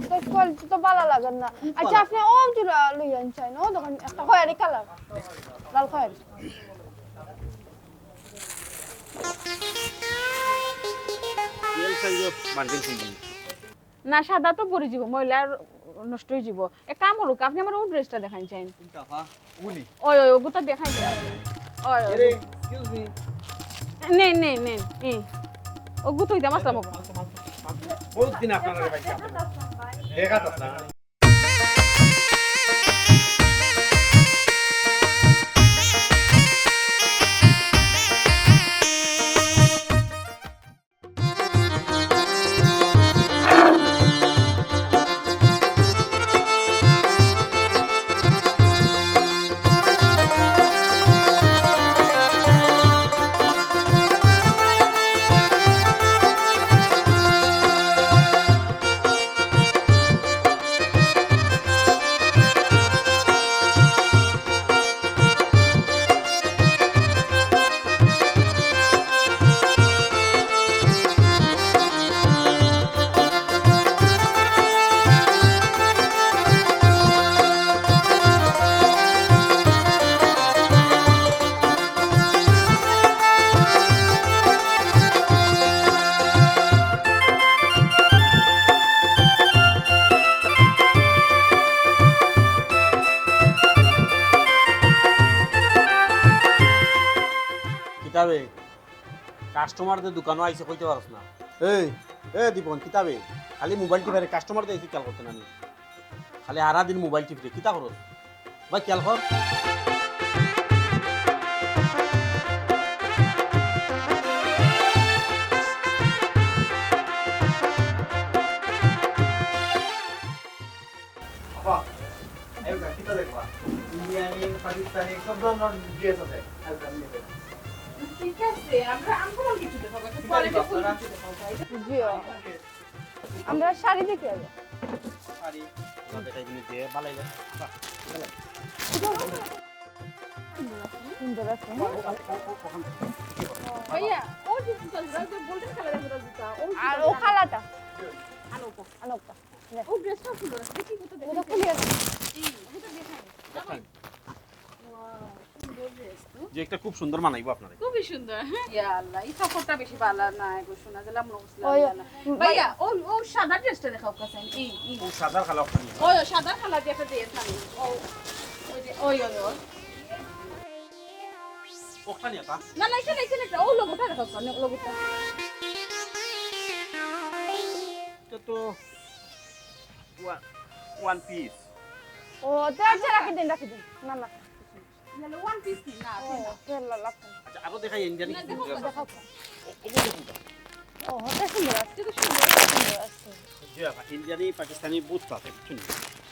তো কোয়ালিটি তো ভালো লাগে না। আচ্ছা আপনি ও জুরা লইয়ান চাই না, ও দোকান একটা খয়েরি কালার, লাল খয়েরি। এল সাইজের বান্ডিল কিনবেন না সাদা তো পরে যাব, ময়লা নষ্ট হয়ে যাব। এক কাম করুক, আপনি আমার ওই ড্রেসটা দেখাই চাই। টাকা উনি ওই ওই ওগুতা দেখাই দেন। ওই আরে এক্সকিউজ মি নে নে নে এই ওগুতই দাম আসলাম বাবা। বহুত দিন আপনারা ভাই দেখা তো না কিতাবে কাস্টমারদের দোকানে আইছে কইতে পারছ না এই দীপন কিতাবে খালি মোবাইল টিপারে কাস্টমারদের এসে খেয়াল করতে না আমি খালি সারা দিন মোবাইল টিপরে কিতা করো ভাই খেয়াল কর ইন্ডিয়ানি পাকিস্তানি সব ধরনের ড্রেস আছে ঠিক আছে আমরা আমগুলো কিছু দেখাবো, একটা কোয়ালিটি ফুল কিছু দেখাবো। জিও আমরা শাড়ি দেখে যাবো। শাড়ি দেখাই দিনি দে ভালোই লাগে সুন্দর আছে। ভাইয়া ও যে জুতা যে গোল্ডেন কালারের জুতা ও আর ও কালারটা আলোকা আলোকটা ও ড্রেসটা সুন্দর আছে, দেখি কত দেখি এটা খুলে আছে। এই ওটা দেখাই দেখাই। ওয়াও সুন্দর ড্রেস তো, যে একটা খুব সুন্দর মানাইবো আপনারে খুবই সুন্দর। ইয়া আল্লাহ এই কাপড়টা বেশি ভালো না গো, শোনা গেলাম ওই না ভাইয়া ও ও সাদা ড্রেসটা দেখাও কাছে এই ও সাদা কালো খানি ওই সাদা কালার দিয়ে একটা ড্রেস আমি ও ওই যে ওই ওখানে আপা না না এটা ও লোগোটা দেখাও না লোগোটা এটা তো ওয়ান পিস ও আচ্ছা রাখি দিন না না মানে ওয়ান পিস না তেলা লাগছে। আচ্ছা আরো দেখাই ইন্ডিয়ানি দেখাও ও ও এটা সুন্দর আছে। এটা সুন্দর আছে জি আপা ইন্ডিয়ানি পাকিস্তানি বুঝ পাতে শুনি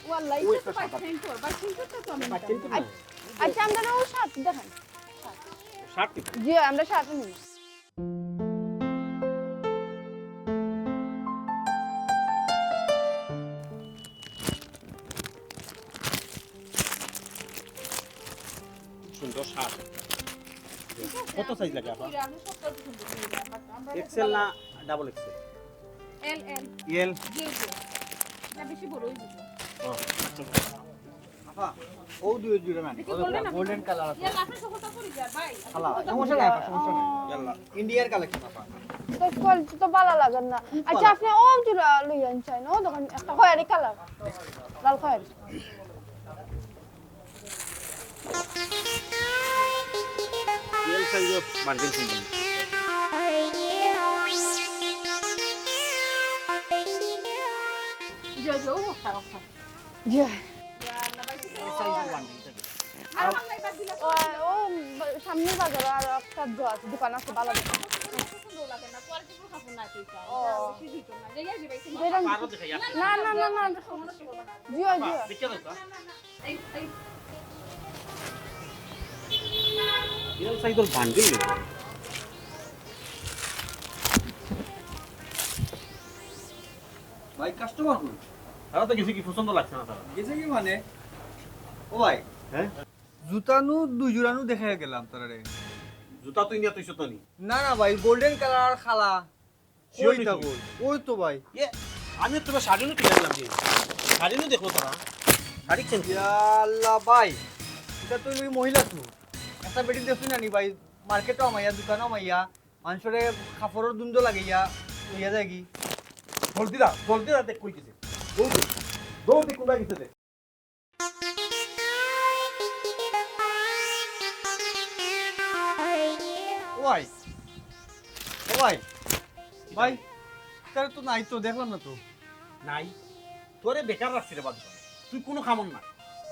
ওয়াল্লাহ ওই এটা তো একটা সাদা। বাইসেন্টর তো আমি কিন্তু না আচ্ছা আমরা ও শার্ট দেখান। শার্ট কি জি আমরা শার্ট নিই। সুন্দর শার্ট কত সাইজ লাগে আপা আমি সবটা সুন্দর আমরা এক্সেল না ডাবল এক্সেল এল এল জি এটা বেশি বড় হয়ে যাবে। আপা ও দুই জুড়ে মানে দেখি বললেন না গোল্ডেন কালার আছে ইয়া লাফে সবটা পড়ে যায় ভাই খালা সমস্যা নাই আপা সমস্যা নাই ইয়াল্লা ইন্ডিয়ার কালেকশন আপা তো কোয়ালিটি তো ভালো লাগে না। আচ্ছা আপনি ও জুরা লইয়ান চাই না, ও দোকান একটা খয়েরি কালার, লাল খয়েরি। এল সাইজের বান্ডিল কিনবেন জো জো খারাপ জি ইয়া আল্লাহ ভাই এই সাইজের বান্ডিল থাকে আর আমরা এবার দিলা ও সামনে বাজার আর একটা দোকান আছে ভালো দোকান। সুন্দর লাগে না কোয়ালিটি পুরো কাপড় না তুই ও বেশি দিত না জায়গা যাবে যেরকম আরো দেখাই আপা না জিও জিও দেখে দাও এই এল সাইজের বান্ডিল ভাই কাস্টমার কই তারা তো কিছু কি পছন্দ লাগছে না তারা গেছে কি মানে ও ভাই হ্যাঁ জুতানু দুই জোড়ানু দেখে গেলাম তারে জুতা তুই নিয়ে তুই তো নি না না ভাই গোল্ডেন কালার খালা Sure ওইটা নাকি? ওই তো ভাই এ আমি তোমার শাড়িও কিনে দিলাম যে শাড়িও দেখো তারা শাড়ি কিনছি ইয়া আল্লাহ ভাই এটা তো ওই মহিলা তো একটা বেটি দেখছি না নি ভাই মার্কেটও আমাইয়া দোকানও আমাইয়া মানুষের কাপড়ের দুন্দ লাগাইয়া লইয়া যায় কি জলদি দেখ কই গেছে দৌড় কোনটা গেছে দেখ ওয়াই ওয়াই ভাই তার তো নাই তো দেখলাম না তো নাই তোরে বেকার রাখছি রে বাদু তুই কোনো খামন না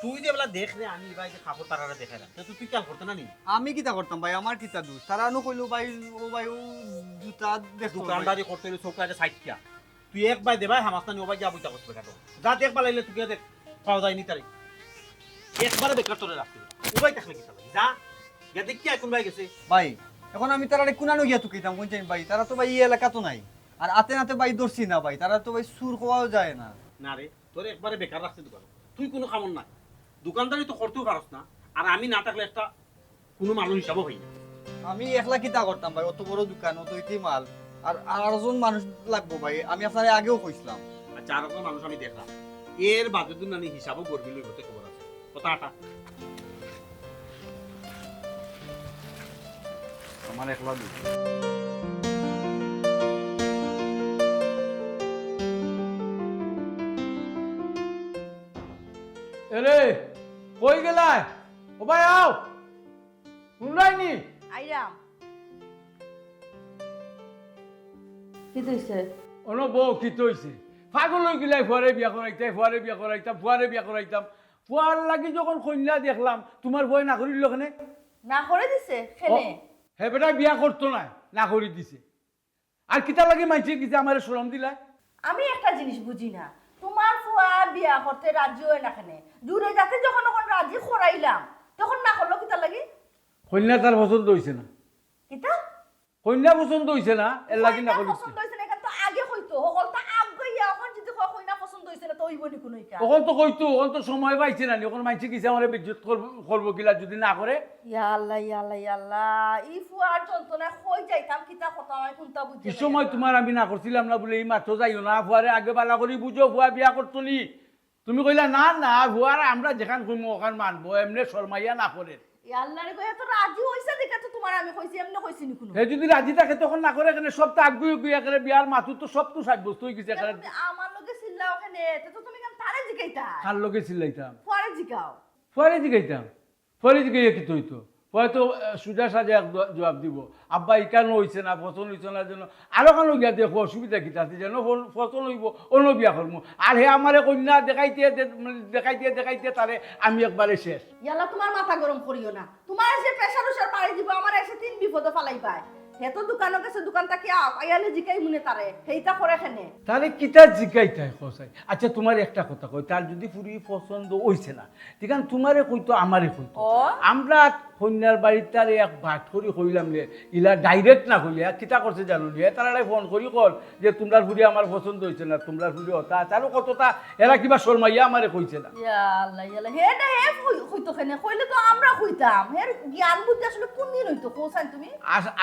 তুই যে বেলা দেখ রে আমি ভাই যে খাবো তারা দেখাই রাখ তুই খেয়াল করতে না নি আমি কিতা করতাম ভাই আমার কিতা দোষ তারা আনো কইলো ভাই ও ভাই ও জুতা দেখো দোকানদারি করতে হলে চৌকাতে সাইটটা তুই এক ভাই দে ভাই হামাস্তানি ও ভাই যা বুঝা করতে কাটো যা দেখবা লাইলে তুই দেখ পাওয়া যায়নি তারে একবারে বেকার তোরে রাখতে ও ভাই দেখলে কি তাহলে যা গিয়া দেখ কি কোন ভাই গেছে ভাই এখন আমি তারা কুনানো গিয়া তুকিতাম কোন চাই ভাই তারা তো ভাই এই এলাকা তো নাই আর আতে নাতে ভাই দর্শি না ভাই তারা তো ভাই সুর খাওয়াও যায় না না রে তোরে একবারে বেকার রাখতে দোকান তুই কোনো খামন না দোকানদারি তো করতেও পারস না আর আমি না থাকলে একটা কোনো মানুষ হিসাবও হই না আমি একলা কিতা করতাম ভাই অত বড় দোকান অত ইতি মাল আর আরজন মানুষ লাগবো ভাই আমি আপনারে আগেও কইছিলাম আর চার রকম মানুষ আমি দেখলাম এর বাদে দিন আমি হিসাবও করবি লই হতে খবর আছে কথা আটা আমার একলা দুই এরে কই গেলাই ও ভাই আও শুনলাইনি আইরাম কি হইছে অন বউ কি তৈছে পাগল হয়ে গেলাই ফুয়ারে বিয়া করাইতাম ফুয়ারে বিয়া করাইতাম ফুয়ার লাগি যখন কন্যা দেখলাম তোমার বই না করিল কেনে না করে দিছে খেলে হে বেটা বিয়া করতো না করি দিছে আর কিতা লাগি মাইছে কি যে আমার শরম দিলা আমি একটা জিনিস বুঝি না তোমার ফুয়া বিয়া করতে রাজি হয় না কেনে দূরে যাতে যখন রাজি করাইলাম তখন না করলো কিতা লাগি কন্যা তার পছন্দ হইছে না কিতা কন্যা পছন্দ হইছে না এর লাগি না করিছে পছন্দ হইছে না এটা তো আগে হইতো হকলটা আগে ইয়া এখন যদি কইনা পছন্দ হইছে না তো হইব নি কোন ইকা তখন তো কইতো এখন তো সময় পাইছে না এখন মাইছে কিছে আমার বিদ্যুৎ করবো কিলা যদি না করে ইয়া আল্লাহ ই ফুয়ার যন্ত্রণা কই যাইতাম কিতা কথা আমি কোনটা বুঝি কি সময় তোমার আমি না করছিলাম না বলে এই মাত্র যাইও না ফুয়ারে আগে বালা করি বুঝো ফুয়া বিয়া করতো নি তুমি কইলা না ফুয়ার আমরা যেখান কইমো ওখান মানবো এমনি শর্মাইয়া না করে ইয়া আল্লাহরে কই এত রাজি হইছে দেখে তো তোমার আমি কইছি এমনি কইছি নি কোনো হে যদি রাজি থাকে তখন না করে এখানে সব তো আগুই গুইয়া করে বিয়ার মাথু তো সব তো সাজবস্তু হয়ে গেছে এখানে তুমি আমার লগে চিল্লাও ওখানে তো তুমি কেন তারে জিগাইতা কার লোকে চিল্লাইতাম পরে জিগাও ফুয়ারে জিগাইয়া কি তৈতো হয়তো সুজা সাজা এক জবাব দিব আব্বা ইকানো হইছে না ফসল হইছে না জন্য আরো কানো গিয়া দেখো অসুবিধা কি তাতে যেন ফসল হইব অন্য বিয়া করবো আর হে আমারে কন্যা দেখাইতে তারে আমি একবারে শেষ ইয়ালা তোমার মাথা গরম করিও না তোমার যে প্রেসার উসার পাড়ি দিব আমার এসে তিন বিপদে ফালাই পায় হে তো দোকানে গেছে দোকানটা কি আয়ালে জিকাই মনে তারে সেইটা করে খেনে তাহলে কিতা জিজ্ঞাইতাই খসাই আচ্ছা তোমার একটা কথা কই তার যদি পুরি পছন্দ হইছে না ঠিক আছে তোমারে কইতো আমারে কইতো আমরা কন্যার বাড়ির তারে এক ভাট করি কইলাম লে ইলা ডাইরেক্ট না কইলে কিতা করছে জানো রে তারাই ফোন করি কল যে তোমরার পুরি আমার পছন্দ হইছে না তোমরার পুরি হতা তারও কতটা এরা কিবা শর্মাইয়া আমারে কইছে না ইয়ালা হে না হে কইতো খেনে কইলে তো আমরা কইতাম হে জ্ঞান বুদ্ধি আসলে কোন দিন হইতো কোসান তুমি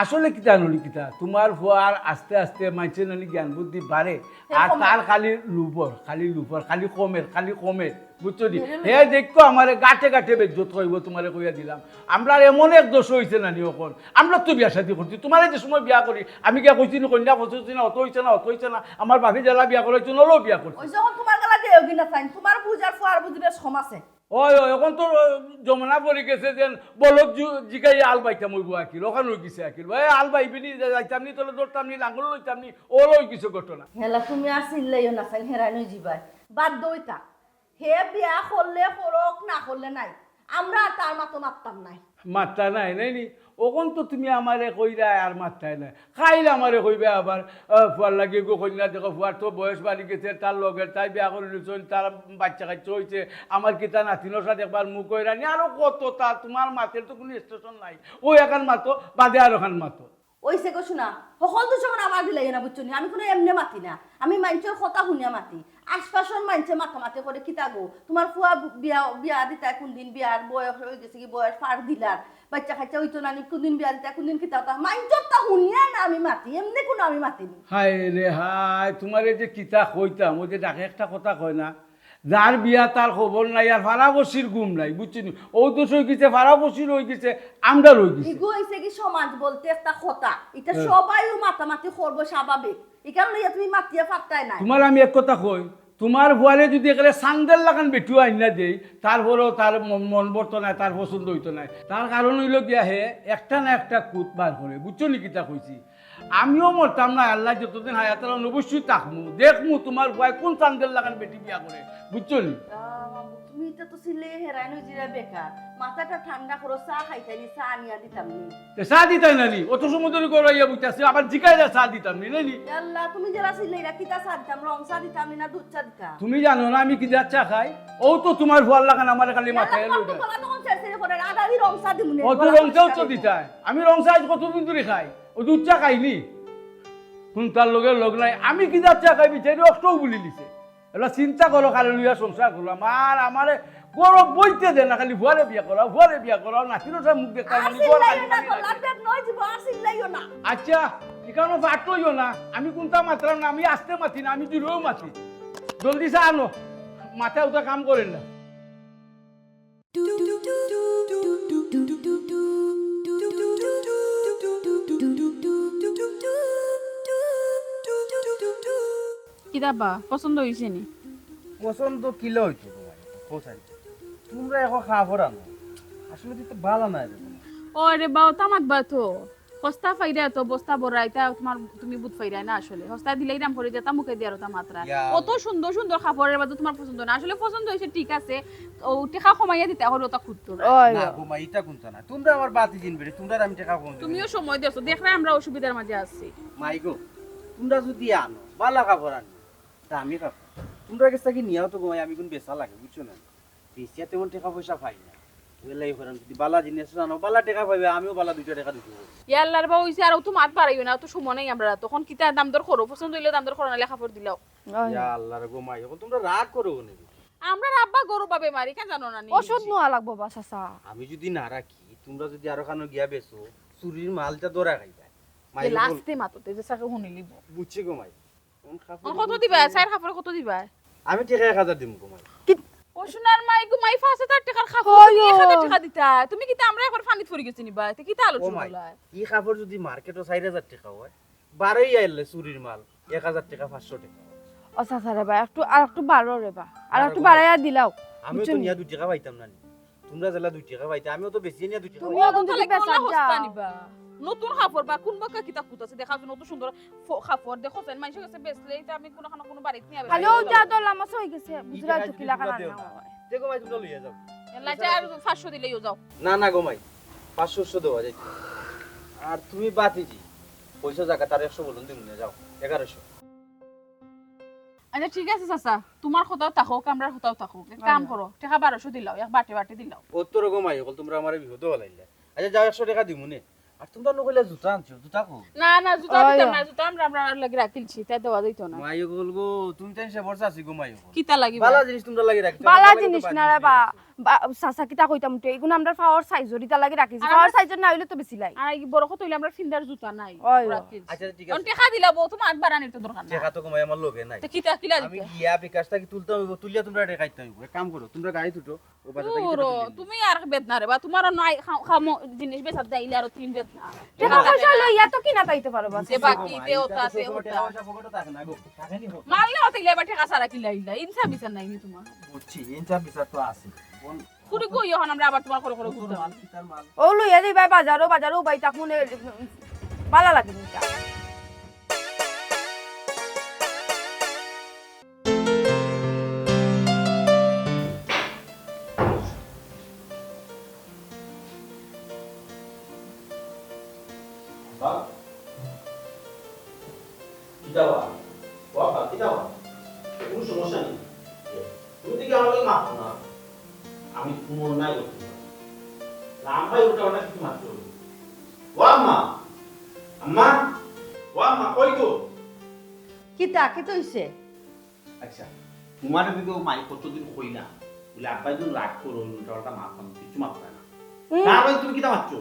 আসলে কিতা নলি কিতা তোমার ফুয়ার আস্তে আস্তে মাইছে নানি জ্ঞান বুদ্ধি বাড়ে আর তার খালি লুপর খালি কমের বুঝছো দি হে দেখো আমারে গাটে বেজ্জত কইব তোমারে কইয়া দিলাম আমরা এমন এক দোষ হইছে নানি ওখন আমরা তো বিয়া শাদী করছি তোমারে যে সময় বিয়া করি আমি কে কইছি নি কন্যা পছন্দ না অত হইছে না আমার বাকি জেলা বিয়া করাইছো নলো বিয়া করছি ওই যখন তোমার গলা দেও কিনা চাইন তোমার বুঝার ফুয়ার বুঝবে সমাসে ওই এখন তো জমনা পড়ে গেছে যেন বলক জিগাই আল বাইতাম ওই আকিল ওখানে ওই গেছে আকিল ভাই আল বাইবি নি যাইতাম নি তোলে ধরতাম নি লাঙ্গল লইতাম নি ওই কিছু ঘটনা হেলা তুমি আর চিল্লাইও না চাইন হেরানো জিবাই বাদ দইতা হে বিয়া করলে করক না করলে নাই আমরা তার মতো মারতাম নাই মাত্রা নাই নি ওখন তো তুমি আমারে কইরা আর মাত্রাই নাই খাইলে আমারে কইবে আবার ফুয়ার লাগে গো কন্যা দেখো ফুয়ার তো বয়স বাড়ি গেছে তার লগের তাই বিয়া করে নিচ্ছেন তার বাচ্চা কাচ্চা হয়েছে আমার কি তার নাতিনোর সাথে একবার মুখ কইরা নি আরো কত তা তোমার মাতের তো কোনো স্টেশন নাই ও এখান মাতো বাদে আর ওখান মাতো ওইসে কো শোনা সকল তো যখন আমার দিলাই না বুঝছো আমি কোনো এমনি মাতি না আমি মানুষের কথা শুনিয়া মাতি আশপাশের মানুষে মাতামাতি করে কিতা গো তোমার ফুয়া বিয়া বিয়া দিতা কোনদিন বিয়ার বয়স হয়ে গেছে কি বয়স পার দিলার বাচ্চা কাচ্চা হইতো না কোনদিন বিয়া দিতা কোনদিন কিতা তা মানুষের তা শুনিয়া না আমি মাতি এমনি কোনো আমি মাতিনি হাই রে হাই তোমার এই যে কিতা কইতাম ওই যে ডাকে একটা কথা কয় না যার বিয়া তার খবর নাই আর ফারা বসির ঘুম নাই বুঝছিনি ও দোষ হয়ে গেছে ফারা বসির হয়ে গেছে আমরা রয়ে গেছি ইগো হইছে কি সমাজ বলতে একটা কথা এটা সবাইও মাতামাতি করবো স্বাভাবিক এখানে লইয়া তুমি মাতিয়া ফাটতাই নাই তোমার আমি এক কথা কই তোমার ভুয়ারে যদি এখানে সান্দেল লাগান বেটিও আইনা দেই তারপরেও তার মন বর্ত নাই তার পছন্দ হইতো নাই তার কারণ হইল গিয়া হে একটা না একটা কুত বার করে বুঝছো নি কিতা কইছি আমিও মরতাম না আল্লাহ যতদিন হায়াতার অবশ্যই তাকমু দেখমু তোমার ভয় কোন সান্দেল লাগান বেটি বিয়া করে বুঝছো নি তুমি এটা তো ছিলে হেরাই নই জিরা বেকার মাথাটা ঠান্ডা করো চা খাইতানি চা আনিয়া দিতাম নি চা দিতাই নানি অত সময় ধরে গড়াইয়া বুঝতেছি আবার জিকাই চা দিতাম নি নানি আল্লাহ তুমি যারা ছিলে এরা কিতা চা দিতাম রং চা দিতাম নি না দুধ চা দিতাম তুমি জানো না আমি কি চা খাই ও তো তোমার ভুয়ার লাগান আমার খালি মাথায় এলো তখন ছেড়ে পড়ে আদারি রং চা দিমু ও তো রং চাও তো দিতাই আমি রং চা কতদিন ধরে খাই ও দুধ চা খাইনি কোন তার লগ নাই আমি কি চা খাই বিচারি অষ্টও বলি দিছে এবার চিন্তা করো কালে লইয়া সংসার করলাম আর আমারে গরব বইতে দে না খালি ভুয়ারে বিয়া করাও নাতিরও সব মুখ দেখতে আচ্ছা এখানে ফাট লইও না আমি কোনটা মাত্রাম না আমি আসতে মাতি না আমি দূরেও মাতি জলদি চা আনো মাথায় ওটা কাম করেন না কিতাবা পছন্দ হয়েছে নি পছন্দ কিলো হইতো তোমার পৌঁছাই তোমরা এখন খাবার আনো আসলে তো ভালো না ও রে বাও তামাক বা তো হস্তা ফাইরা তো বস্তা বড়াইতা তোমার তুমি বুট ফাইরা না আসলে হস্তা দিলেই দাম পড়ে যেতা মুখে দিয়ার তা মাত্রা কত সুন্দর সুন্দর খাবারের বাদ তোমার পছন্দ না আসলে পছন্দ হইছে ঠিক আছে ও টেকা কমাইয়া দিতে হলো তা খুঁজতো না ঘুমাই এটা কোনটা না তোমরা আমার বাতি জিনবে তোমরা আমি টাকা কোন তুমিও সময় দিছো দেখরা আমরা অসুবিধার মাঝে আছি মাইগো তোমরা যদি আনো বালা খাবার আনো দামি খাবার তোমরা কাছে কি নিয়াও তো ঘুমাই আমি কোন বেচা লাগে বুঝছো না বেচিয়া তেমন টাকা পয়সা পাই না ওলাই করেন যদি বালা জিনিস আনো বালা টাকা পাইবে আমিও বালা 2 টাকা দিতে ইয়াল্লার বাবা হইছে আর তো মাত পারাইও না তো সময় নাই আমরা তখন কিতা দাম দর করো পছন্দ হইলে দাম দর করো না লেখা পড় দিলাও ইয়া আল্লাহর গোমাই এখন তোমরা রাগ করো নাকি আমরা আব্বা গরু পাবে মারি কেন জানো না নি ওষুধ নোয়া লাগবো বা চাচা আমি যদি না রাখি তোমরা যদি আরো খানো গিয়া বেচো চুরির মালটা দরা খাইবা যে লাস্টে মাততে যে সাকে হুনি লিব বুঝছি গোমাই কত দিবা সাইর খাফরে কত দিবা আমি টাকা 1000 দিমু গোমাই ও সোনার মাই গো মাই 5000 টাকার খাফর 1000 টাকা দিতা তুমি কি আমরা একবার ফানিত পড়ে গেছি নিবা তে কি তা আলোচনা হলো কি খাবার যদি মার্কেটে 4000 টাকা হয় 12ই আইলে চুরির মাল 1000 টাকা 500 টাকা ও চাচা রে বা একটু বাড়ো রে বা আর একটু বাড়াইয়া দিলাও আমি তো নিয়া 2 টাকা পাইতাম না তোমরা জেলা 2 টাকা পাইতা আমিও তো বেশি নিয়া 2 টাকা তুমিও কিন্তু বেচা যাও নিবা নতুন খাফর বা কোন বাকা কিতা কুত আছে দেখা যায় নতুন সুন্দর খাফর দেখো সেন মানুষের কাছে বেচলেই তো আমি কোনো বাড়িতে নিয়ে খালি ও যা তো লামাস হয়ে গেছে বুঝরা তো কিলা কারণ না দেখো ভাই তোমরা লইয়া যাও লাইটা আর 500 দিলেও যাও না না গোমাই 500 দেওয়া যায় আর তুমি বাতিজি পয়সা জায়গা তার 100 বলুন দিমু যাও 1100 আচ্ছা ঠিক আছে চাচা তোমার কথাও থাকো কামরার কথাও থাকো কাম করো টাকা 1200 দিলাও এক বাটে দিলাও কত রকম আই হল তোমরা আমারে বিপদ হলাইলা আচ্ছা যাও 100 টাকা দিমু নে আর তোমরা নকইলা জুতা আনছো জুতা কো না জুতা দিতাম না জুতা আমরা লাগি রাখিলছি তাই দেওয়া যাইতো না মাইও গল গো তুমি তেন সে বর্ষা আছি গো মাইও কিতা লাগিব বালা জিনিস তোমরা লাগি রাখছো বালা জিনিস না রে বা চাচা কিতা কইতাম তো এগুলো আমরা পাওয়ার সাইজর ইতা লাগি রাখিছি পাওয়ার সাইজর না হইলে তো বেশি লাই আর এই বড় কত হইলে আমরা ফিন্দার জুতা নাই রাখিলছি আচ্ছা ঠিক কোন আছে টাকা দিলা বউ তোমার আট বাড়ানির তো দরকার না টাকা তো কমাই আমার লগে নাই তো কিতা কিলা আমি দিতে গিয়া বিকাশটা কি তুলতে হইব তুলিয়া তোমরা টাকা খাইতে হইব এক কাম করো তোমরা গাড়ি তুটো ও বাজার থেকে তুমি আর বেদনা রে বা তোমার নাই খামো জিনিস বেচা দেইলে আর তিন বেদনা টাকা পয়সা লইয়া তো কিনা তাইতে পারো বা যে বাকি দেওতা সে হতা পয়সা পকেটে থাকে না গো থাকে নি মাল না হতে গেলে টাকা সারা কিলাইলা ইনসা বিচার নাই নি তোমার বুঝছি ইনসা বিচার তো আছে কোন কুড়ি কই এখন আমরা আবার তোমার করে ঘুরতে মাল কিতার মাল ও লইয়া দিবা বাজারও বাই তাকুনে বালা লাগে নিটা কোনো সমস্যা নেই তুমি দেখি আমাকে মাফ না আমি তোমার নাই করতে পারি রাম ভাই ওটা কিছু মাত্র ও আম্মা আম্মা ও আম্মা কই গো কিতা কি হইছে আচ্ছা তোমার দিকে মাই কতদিন কই না বলে আব্বাই যখন রাগ করো উল্টা মাথাম কিছু মাত্রা না তারপরে তুমি কিটা মারছো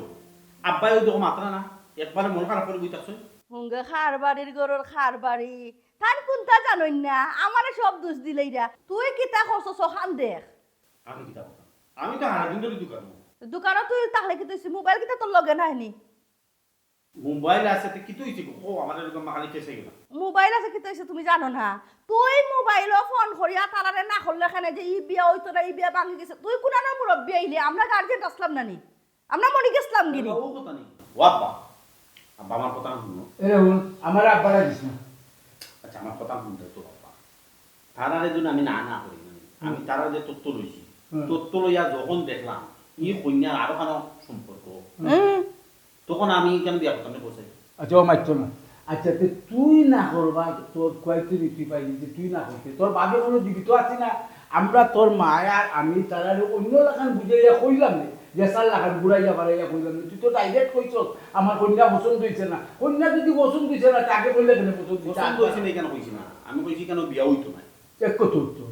আব্বাই ওই দেখো মাত্রা না একবারে মন খারাপ করে বইতাছো হুঙ্গে খার বাড়ির গরুর খার বাড়ি তার কোনটা জানোই না আমারে সব দোষ দিলেইরা তুই কিতা খসছ খান দেখ আমি কিটা বলতাম আমি তো হারাদিন ধরে দোকান দোকানে তুই তাহলে কি তুই মোবাইল কিতা তোর লগে নাইনি মোবাইল আছে তো কি তুই ও আমাদের লোক মাখালি ফেসে গেল মোবাইল আছে কি তুই তুমি জানো না তুই মোবাইল ফোন করিয়া তারারে না করলে খানে যে ই বিয়া হইতো না ই বিয়া ভাঙি গেছে তুই কোন না মুরব্বি আইলি আমরা গার্জেন আসলাম না নি আমরা মনি গেছলাম গিরি ও কথা নেই ওয়াব্বা আব্বা আমার কথা শুনো এরে হুন আমার আব্বারা দিস না আচ্ছা আমার কথা শুনতে তো বাবা তারারে জন্য আমি না না করি আমি তারা যে তত্ত্ব লইছি তত্ত্ব লইয়া যখন দেখলাম ই কন্যার আরো কারো সম্পর্ক তখন আমি কেন বিয়া করতাম বসে আচ্ছা ও মাইতো না আচ্ছা তুই না করবা তোর কয়েকটি রীতি পাইলি যে তুই না করতে তোর বাবা কোনো জীবিত আছে না আমরা তোর মায় আর আমি তারা অন্য লাখান বুঝাইয়া কইলাম না যে সার লাখান ঘুরাইয়া বাড়াইয়া কইলাম না তুই তো ডাইরেক্ট কইছস আমার কন্যা পছন্দ হইছে না কন্যা যদি পছন্দ হইছে না তাকে কইলে কেন পছন্দ হইছে না কেন কইছি না আমি কইছি কেন বিয়া হইতো না চেক কত তো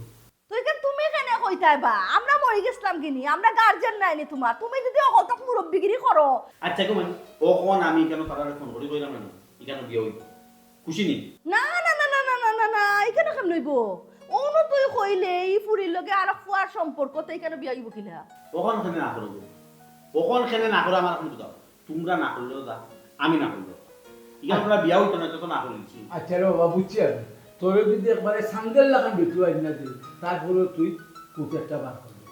তুই কেন তুমি কেন কইতাই বা আমরা মরি গেছলাম কিনি আমরা গার্জেন নাইনি তোমার তুমি যদি অহতক মুরব্বিগিরি করো আচ্ছা কেমন ও কোন আমি কেন তারারে ফোন করি কইলাম না ই কেন বিয়া হইতো খুশি নি না না না না না না না না এখানে কেন লইব ওনো তুই কইলে এই ফুরির লগে আর ফুয়ার সম্পর্ক তো এখানে বিয়া হইব কিনা ওখান খানে না করবো ওখান খানে না করে আমার কিন্তু দাও তোমরা না করলেও দা আমি না করলেও ইয়া আমরা বিয়া হইতো না তো না করেছি আচ্ছা রে বাবা বুঝছি আর তোর যদি একবারে সান্দেল লাগান বেতু আইন না দিল তারপরে তুই কুকে একটা বার করবি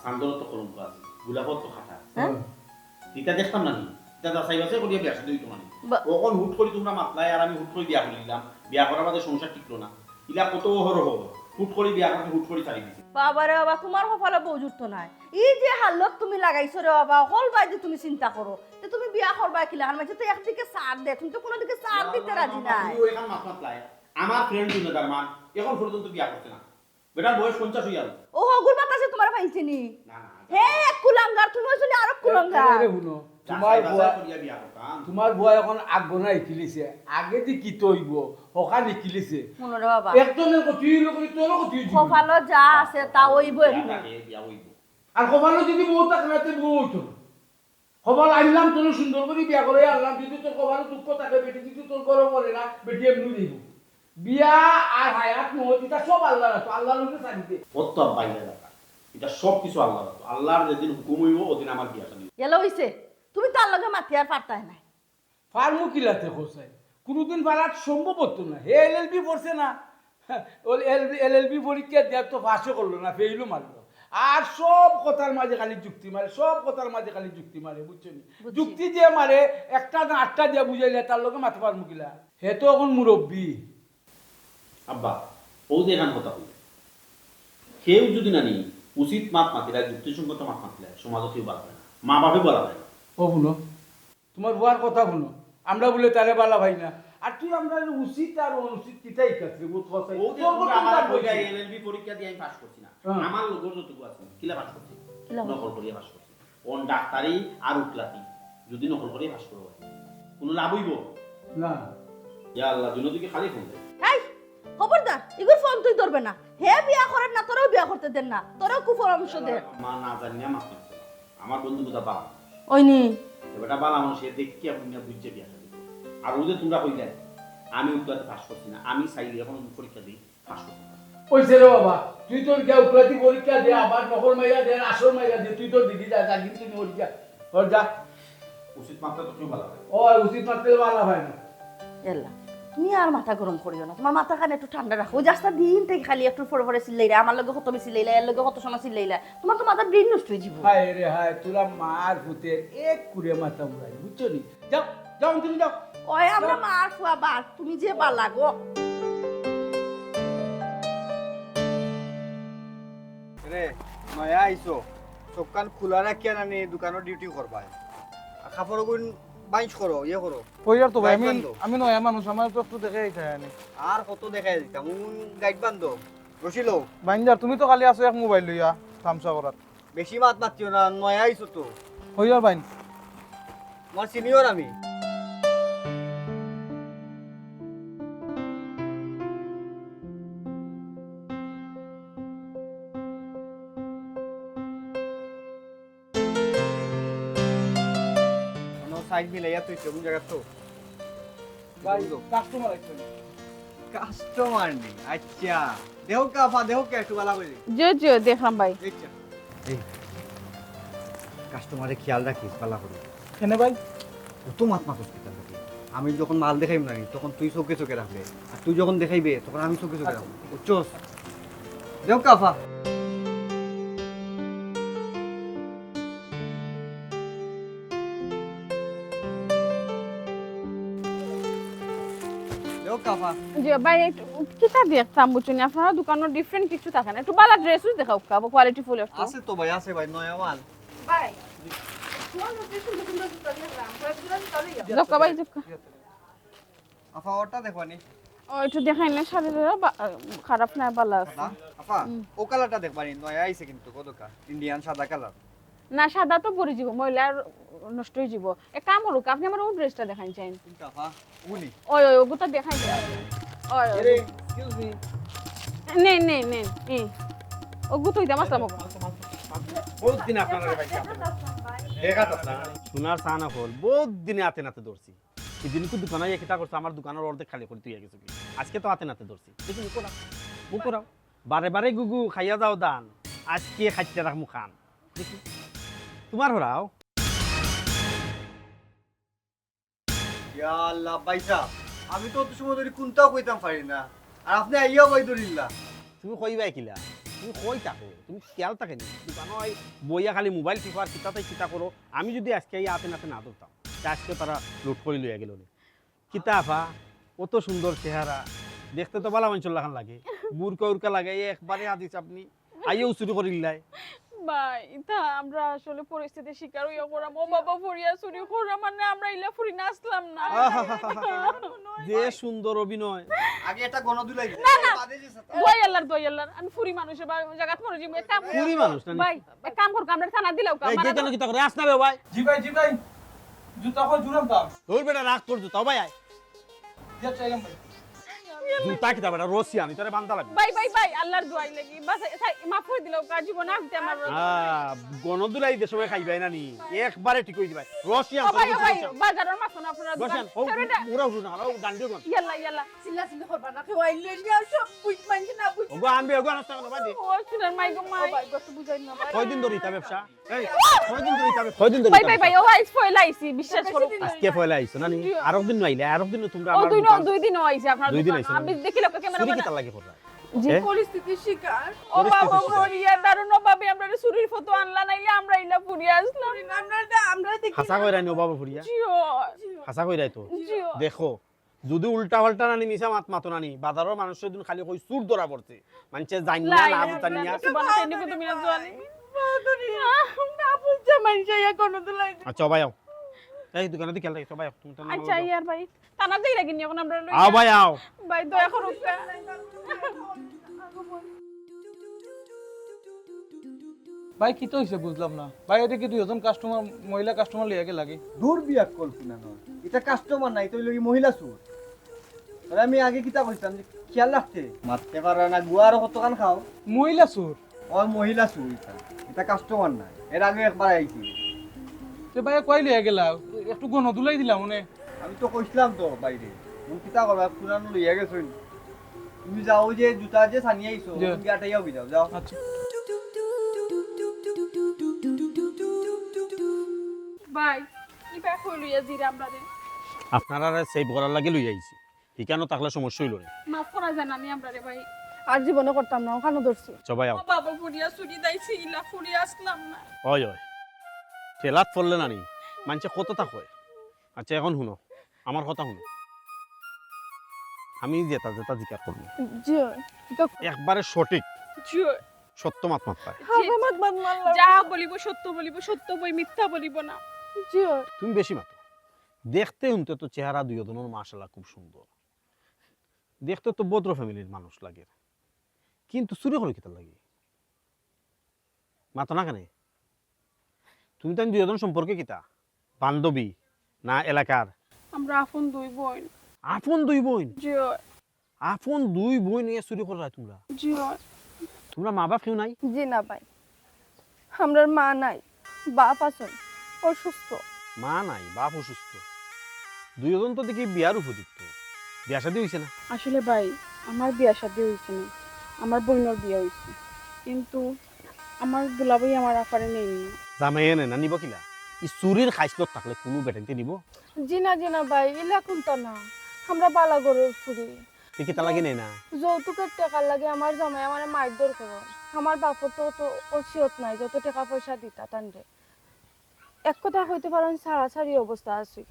সান্দর তো করুন কাজ গুলাপত তো খাটা এটা দেখতাম না নি এটা দাসাই বাসে করিয়া বিয়া সাথে হইতো মানে ওখন হুট করি তোমরা মাতলাই আর আমি হুট করে বিয়া করে দিলাম বিয়া করার বাদে সংসার টিকলো না ইলা কত হরহ হুট করে বিয়া করতে হুট করে ছাড়ি দিছি বাবা রে বাবা তোমার কপালে বউ জুটতো নাই এই যে হালত তুমি লাগাইছো রে বাবা হল বাই যে তুমি চিন্তা করো তে তুমি বিয়া করবা কিলা আর মাঝে তো একদিকে সার দে তুমি তো কোনো দিকে সার দিতে রাজি নাই তুই এখান মাত মাতলাই আমার ফ্রেন্ড তুমি দারমান এখন পর্যন্ত বিয়া করতে না বেটার বয়স 50 হইয়া ও হগুর বাতাসে তোমার পাইছিনি না না হে কুলাঙ্গার তুমি আসলে আরো কুলাঙ্গার আরে শুনো তোমার বুয়া এখন আগবনা ইকিলিছে আগে দি কি তৈব হকা নিকিলিছে শুনো রে বাবা একজনের কতুই লোক তোর কতুই কপালে যা আছে তা ওইব বিয়া হইব আর কপালে যদি বউ থাকে না তে বউ হইতো কপাল আনলাম তোর সুন্দর করে বিয়া করে আনলাম যদি তোর কপালে দুঃখ থাকে বেটি যদি তোর গরম করে না বেটি এমনি দিব বিয়া আর হায়াত মত এটা সব আল্লাহ রাখো আল্লাহর উপরে ছাড়িতে কত বাইরে রাখা এটা সব কিছু আল্লাহ রাখো আল্লাহর যেদিন হুকুম হইব ওদিন আমার বিয়া শাদী এলো হইছে তুমি তার লগে মাতি আর পারতাই নাই ফার্মু কিলাতে কোসাই কোনোদিন পারার সম্ভব হতো না হে এলএলবি পড়ছে না ওই এলএলবি পরীক্ষা দেওয়ার তো পাশও করলো না ফেইলও মারলো আর সব কথার মাঝে খালি যুক্তি মারে সব কথার মাঝে খালি যুক্তি মারে বুঝছো নি যুক্তি দিয়ে মারে একটা না আটটা দিয়ে বুঝাইলে তার লগে মাথা ফার্মু কিলা হে তো এখন মুরব্বী আব্বা ও যে এখান কথা হইল কেউ যদি না নি উচিত মাত মাতিলা যুক্তিসঙ্গত মাত মাতিলা সমাজও কেউ বাড়বে না মা বাপে বলা হয় না ও শুনো তোমার বুয়ার কথা শুনো আমরা বলে তারে বালা ভাই না আর তুই আমরা উচিত আর অনুচিত কিটাই কাছে বহুত কথা ও যে আমার বইটা এলএলবি পরীক্ষা দিয়ে আমি পাস করছি না আমার লোক যতটুকু আছে কিলা পাস করছি নকল করিয়া পাস করছি ওন ডাক্তারি আর উকলাতি যদি নকল করিয়া পাস করব কোনো লাভ হইব না ইয়া আল্লাহ দুনিয়াকে খালি ফোন দেয় এই খবরদার এগুলো ফোন তুই ধরবে না হে বিয়া করেন না তোরাও বিয়া করতে দেন না তোরাও কুপরামর্শ দে মা না জানিয়া মাফ করতে আমার বন্ধু কথা বালা ওইনি এবারটা বালা মানুষ দেখি আপনি বুঝছে বিয়া শাদী আর ও যে তোমরা কইলে আমি উকলাতে পাস করছি না আমি চাইলে এখন পরীক্ষা দিই পাস করতে কইছে রে বাবা তুই তোর কে উকলাতি পরীক্ষা দে আবার নকল মাইয়া দে আসল মাইয়া দে তুই তোর দিদি যা যা কিন্তু তুই পরীক্ষা ওর যা উচিত মাত্রা তো কেউ ভালো হয় ও উচিত মাত্রে বালা ভাই না এল্লা তুমি আর মাথা গরম করিও না তোমার মাথা কানে একটু ঠান্ডা রাখো জাস্ট দিন থেকে খালি একটু ফরে ফরে চিল্লাইরা আমার লগে কত বেশি চিল্লাইলা এর লগে কত সময় চিল্লাইলা তোমার তো মাথা ব্রেন নষ্ট হয়ে যাবে হায় রে হায় তোরা মার ফুতে এক কুড়ে মাথা মুড়াই বুঝছো নি যাও যাও তুমি যাও ওই আমরা মার ফুয়া বার তুমি যে বালা গো রে নয়া আইছো সবকান খোলা রাখিয়া নানি দোকানের ডিউটি করবা কাপড় গুণ বাইচ করো ইয়ে করো কইয়ার তো ভাই গাইড আমি নয়া মানুষ আমার তো একটু দেখে আইতা আনি আর কত দেখাই দিতাম গাইড বান্ধ রসিলো বাইন্দার তুমি তো কালি আছো এক মোবাইল লইয়া তামসা করাত বেশি মাত মাতিও না নয়া আইছো তো কইয়ার বাইন আমার সিনিয়র আমি সাইজ মিলাইয়া তুই কোন জায়গা তো ভাই কাস্টমার আইছেন কাস্টমার নেই আচ্ছা দেও কাফা দেও কে একটু বালা করে জি জি দেখলাম ভাই আচ্ছা এই কাস্টমারে খেয়াল রাখিস বালা করে কেনে ভাই অত মাত মাতস কি তার নাকি আমি যখন মাল দেখাইব না তখন তুই চোখে চোখে রাখবে আর তুই যখন দেখাইবে তখন আমি চোখে চোখে রাখবো বুঝছস দেও কাফা দেও কাফা জি ভাই একটু কিতা দেখতাম বুঝছেন আপনারা দোকানের ডিফারেন্ট কিছু থাকে না একটু ভালো ড্রেসও দেখাও কাবো কোয়ালিটি ফুল একটু আছে তো ভাই আছে ভাই নয়া মাল ভাই তোমার মধ্যে সুন্দর সুন্দর জুতা দেখলাম কয়েকজন চলে যাও জক্কা ভাই জক্কা আফা ওটা দেখবানি ও একটু দেখাই না শাড়িটা খারাপ না ভালো আছে না আফা ও কালারটা দেখবানি নয়া আইছে কিন্তু কতকা ইন্ডিয়ান সাদা কালার না সাদা তো পরে যাব মহিলা নষ্ট হয়ে যাব এক কাম করুক আপনি আমার ও ড্রেসটা দেখাই চাই কোনটা আফা উনি ওই ওই ওগুলো দেখাই চাই ওই আরে এক্সকিউজ মি নে নে নে এই ওগুলো তো ইদাম আসলাম বহুত দিন আপনারা ভাই দেখা তো না সোনার সানা হল বহুত দিনে হাতে নাতে ধরছি এদিন কো দোকানে এ কিটা করছে আমার দোকানের অর্ধেক খালি করে তুই গেছিস আজকে তো হাতে নাতে ধরছি দেখি মুকরাও বারে বারে গুগু খাইয়া যাও দান আজকে খাইতে রাখ মুখান দেখি তোমার হরাও ইয়া আল্লাহ ভাইসা আমি তো অত সময় ধরে কোনটাও কইতাম পারি না আর আপনি আইয়া কই ধরিল্লা তুমি কইবাই কিলা তুমি কই থাকো তুমি খেয়াল থাকে নি দোকানে বইয়া খালি মোবাইল টিপার কিতাতে কিতা করো আমি যদি আজকে এই হাতে নাতে না ধরতাম আজকে তারা লুট করে লইয়া গেল কিতাফা কত সুন্দর চেহারা দেখতে তো বালা মাঞ্চল লাগান লাগে বুরকা উরকা লাগাই একবারে আদিস আপনি আইও চুরি করিল্লাই ভাই এটা আমরা আসলে পরিস্থিতির শিকার হইয়া পড়াম ও বাবা ফরিয়া চুরি করা মানে আমরা ইলা ফুরি না আসলাম না যে সুন্দর অভিনয় আগে এটা গণদুলাই দিছে বাদে যে সাথে দই আল্লাহর আমি ফুরি মানুষের জায়গা মরে যাবো এক কাম পুরি মানুষ না ভাই এক কাম কর আমরা থানা দিলাও কাম এই যে কেন কিতা করে আসনা বে ভাই জি ভাই জুতা কো জুরাম দাও তোর বেটা রাগ করছো তাও ভাই আয় যে চাইলাম ভাই জুতা কিতা বেটা রসি আমি তোরে বান্দা লাগবে ভাই আল্লাহর দোয়াই লাগি বাস মাফ করে দিলাও কাজ জীবন আসতে আমার গণদুলাই দে সবাই খাইবাই না নি একবারে ঠিক হই দিবাই রসি ও ভাই বাজারের মাছ না আপনারা বসেন ও পুরা উঠু না ও ডান্ডিও কোন ইয়াল্লা সিল্লা সিল্লা করবা না কেউ আইলে নিয়া সব বুঝ মানছি না বুঝ ওগো আনবে ওগো আনস্তা কোন বাদি ও শুনার মাই গো মাই ভাই কত বুঝাই না ভাই কয়দিন ধরে ইতা ব্যবসা এই কয়দিন ধরে ইতা কয়দিন ধরে ভাই ও আইস ফয়লাইছি বিশ্বাস করো আজকে ফয়লা আইছো না নি আরো দিন নইলে আরো দিন তোমরা ও আমার দুই দিন আইছে আপনারা দুই দিন আইছে আমি দেখিলো ক্যামেরা চুরি কিতা লাগে কররা যে পরিস্থিতির শিকার ও বাবা ফরিয়া দারুণ ভাবে আমরা চুরির ফটো আনলা নাইলে আমরা ইলা ফুরিয়া আসলাম আমরা দেখি হাসা কইরা নি বাবা ফুরিয়া জিও হাসা কইরাই তো জিও দেখো যদি উল্টা পাল্টা নানি মিছা মাত মাতো নানি বাজারের মানুষের দিন খালি কই চুর ধরা পড়ছে মানুষে জানি না না জানিয়া সুবহানাল্লাহ তুমি না জানি না বুঝছে মানুষে কোনো দিলাই আচ্ছা ভাই আও এই দোকানে দি খেল রাখো ভাই তুমি তো না আচ্ছা ইয়ার ভাই তানা দেই লাগি নি এখন আমরা আও ভাই আও ভাই দয়া করো ভাই কি তো হইছে বুঝলাম না ভাই এটা কি দুইজন কাস্টমার মহিলা কাস্টমার লিয়া গে লাগে দূর বিয়া কল কিনা নয় এটা কাস্টমার নাই তো লই মহিলা সুর আর আমি আগে কিতা কইতাম যে খেয়াল রাখতে মারতে পারে না গুয়ার কতখান খাও মহিলা চোর ওর মহিলা সুর এটা কাস্টমার নাই এর আগে একবার আইছি তে ভাই কই লিয়া গেলা একটু গণ দুলাই দিলাম মনে আমি তো কইছিলাম তো বাইরে তুমি কিতা করবা পুরানো লইয়া গেছই তুমি যাও যে জুতা যে সানিয়ে আইছো জি। তুমি আটাইয়াও যাও যাও আচ্ছা ভাই কি ব্যাক হইলো ইয়া জিরা আমরা রে আপনারা সেভ করার লাগে লই আইছি ঠিকানো থাকলে সমস্যা হইল না মাফ করা যায় না আমি আমরা রে ভাই আর জীবনে করতাম না ওখানে ধরছি সবাই আও ও বাবা ফুরিয়া চুরি দাইছি ইলা ফুরিয়া আসলাম না ওই ঠেলাত পড়লে নানি মানুষে কতটা কয় আচ্ছা এখন শুনো আমার কথা শুনো আমি যেটা যেটা জিজ্ঞাসা করবো জি তো একবারে সঠিক জিও সত্য মাত মাত পায় মত মত মারলাম যা বলিব সত্য বই মিথ্যা বলিব না জি তুমি বেশি মাতো দেখতে শুনতে তো চেহারা দুইজনের মাশাআল্লাহ খুব সুন্দর দেখতে তো ভদ্র ফ্যামিলির মানুষ লাগে কিন্তু চুরি করে কিতা লাগে মাতো না কেন তুমি তো দুইজন সম্পর্কে কিতা বান্ধবী না এলাকার আমরা আপন দুই বোন আপন দুই বোন জিও আপন দুই বোন নিয়ে চুরি করা তোমরা জিও তোমরা মা বাপ কেউ নাই জি না ভাই আমরার মা নাই বাপ আছেন অসুস্থ মা নাই, বাপ অসুস্থ, দুইজন তো দেখি বিয়ার উপযুক্ত, বিয়া শাদী হয়েছে না? আসলে ভাই আমার বিয়া শাদী হয়েছে না, আমার বোনের বিয়া হয়েছে, কিন্তু আমার দুলাভাই আমার আফারে নেয়নি। জামাই এনে না নিব কিলা? ই চুরির খাইসলত থাকলে কোনো বেটাইতে নিব? জিনা ভাই ইলা কোনটা না, আমরা বালা গরুর ফুরি কি তা লাগে নেই না? যৌতুকের টাকার লাগে আমার জামাই আমার মারধর করো। আমার বাপর তো অত অসিয়ত নাই যত টাকা পয়সা দিতা টানরে। এক কথা হইতে পারেন সারাসারি অবস্থা আছি,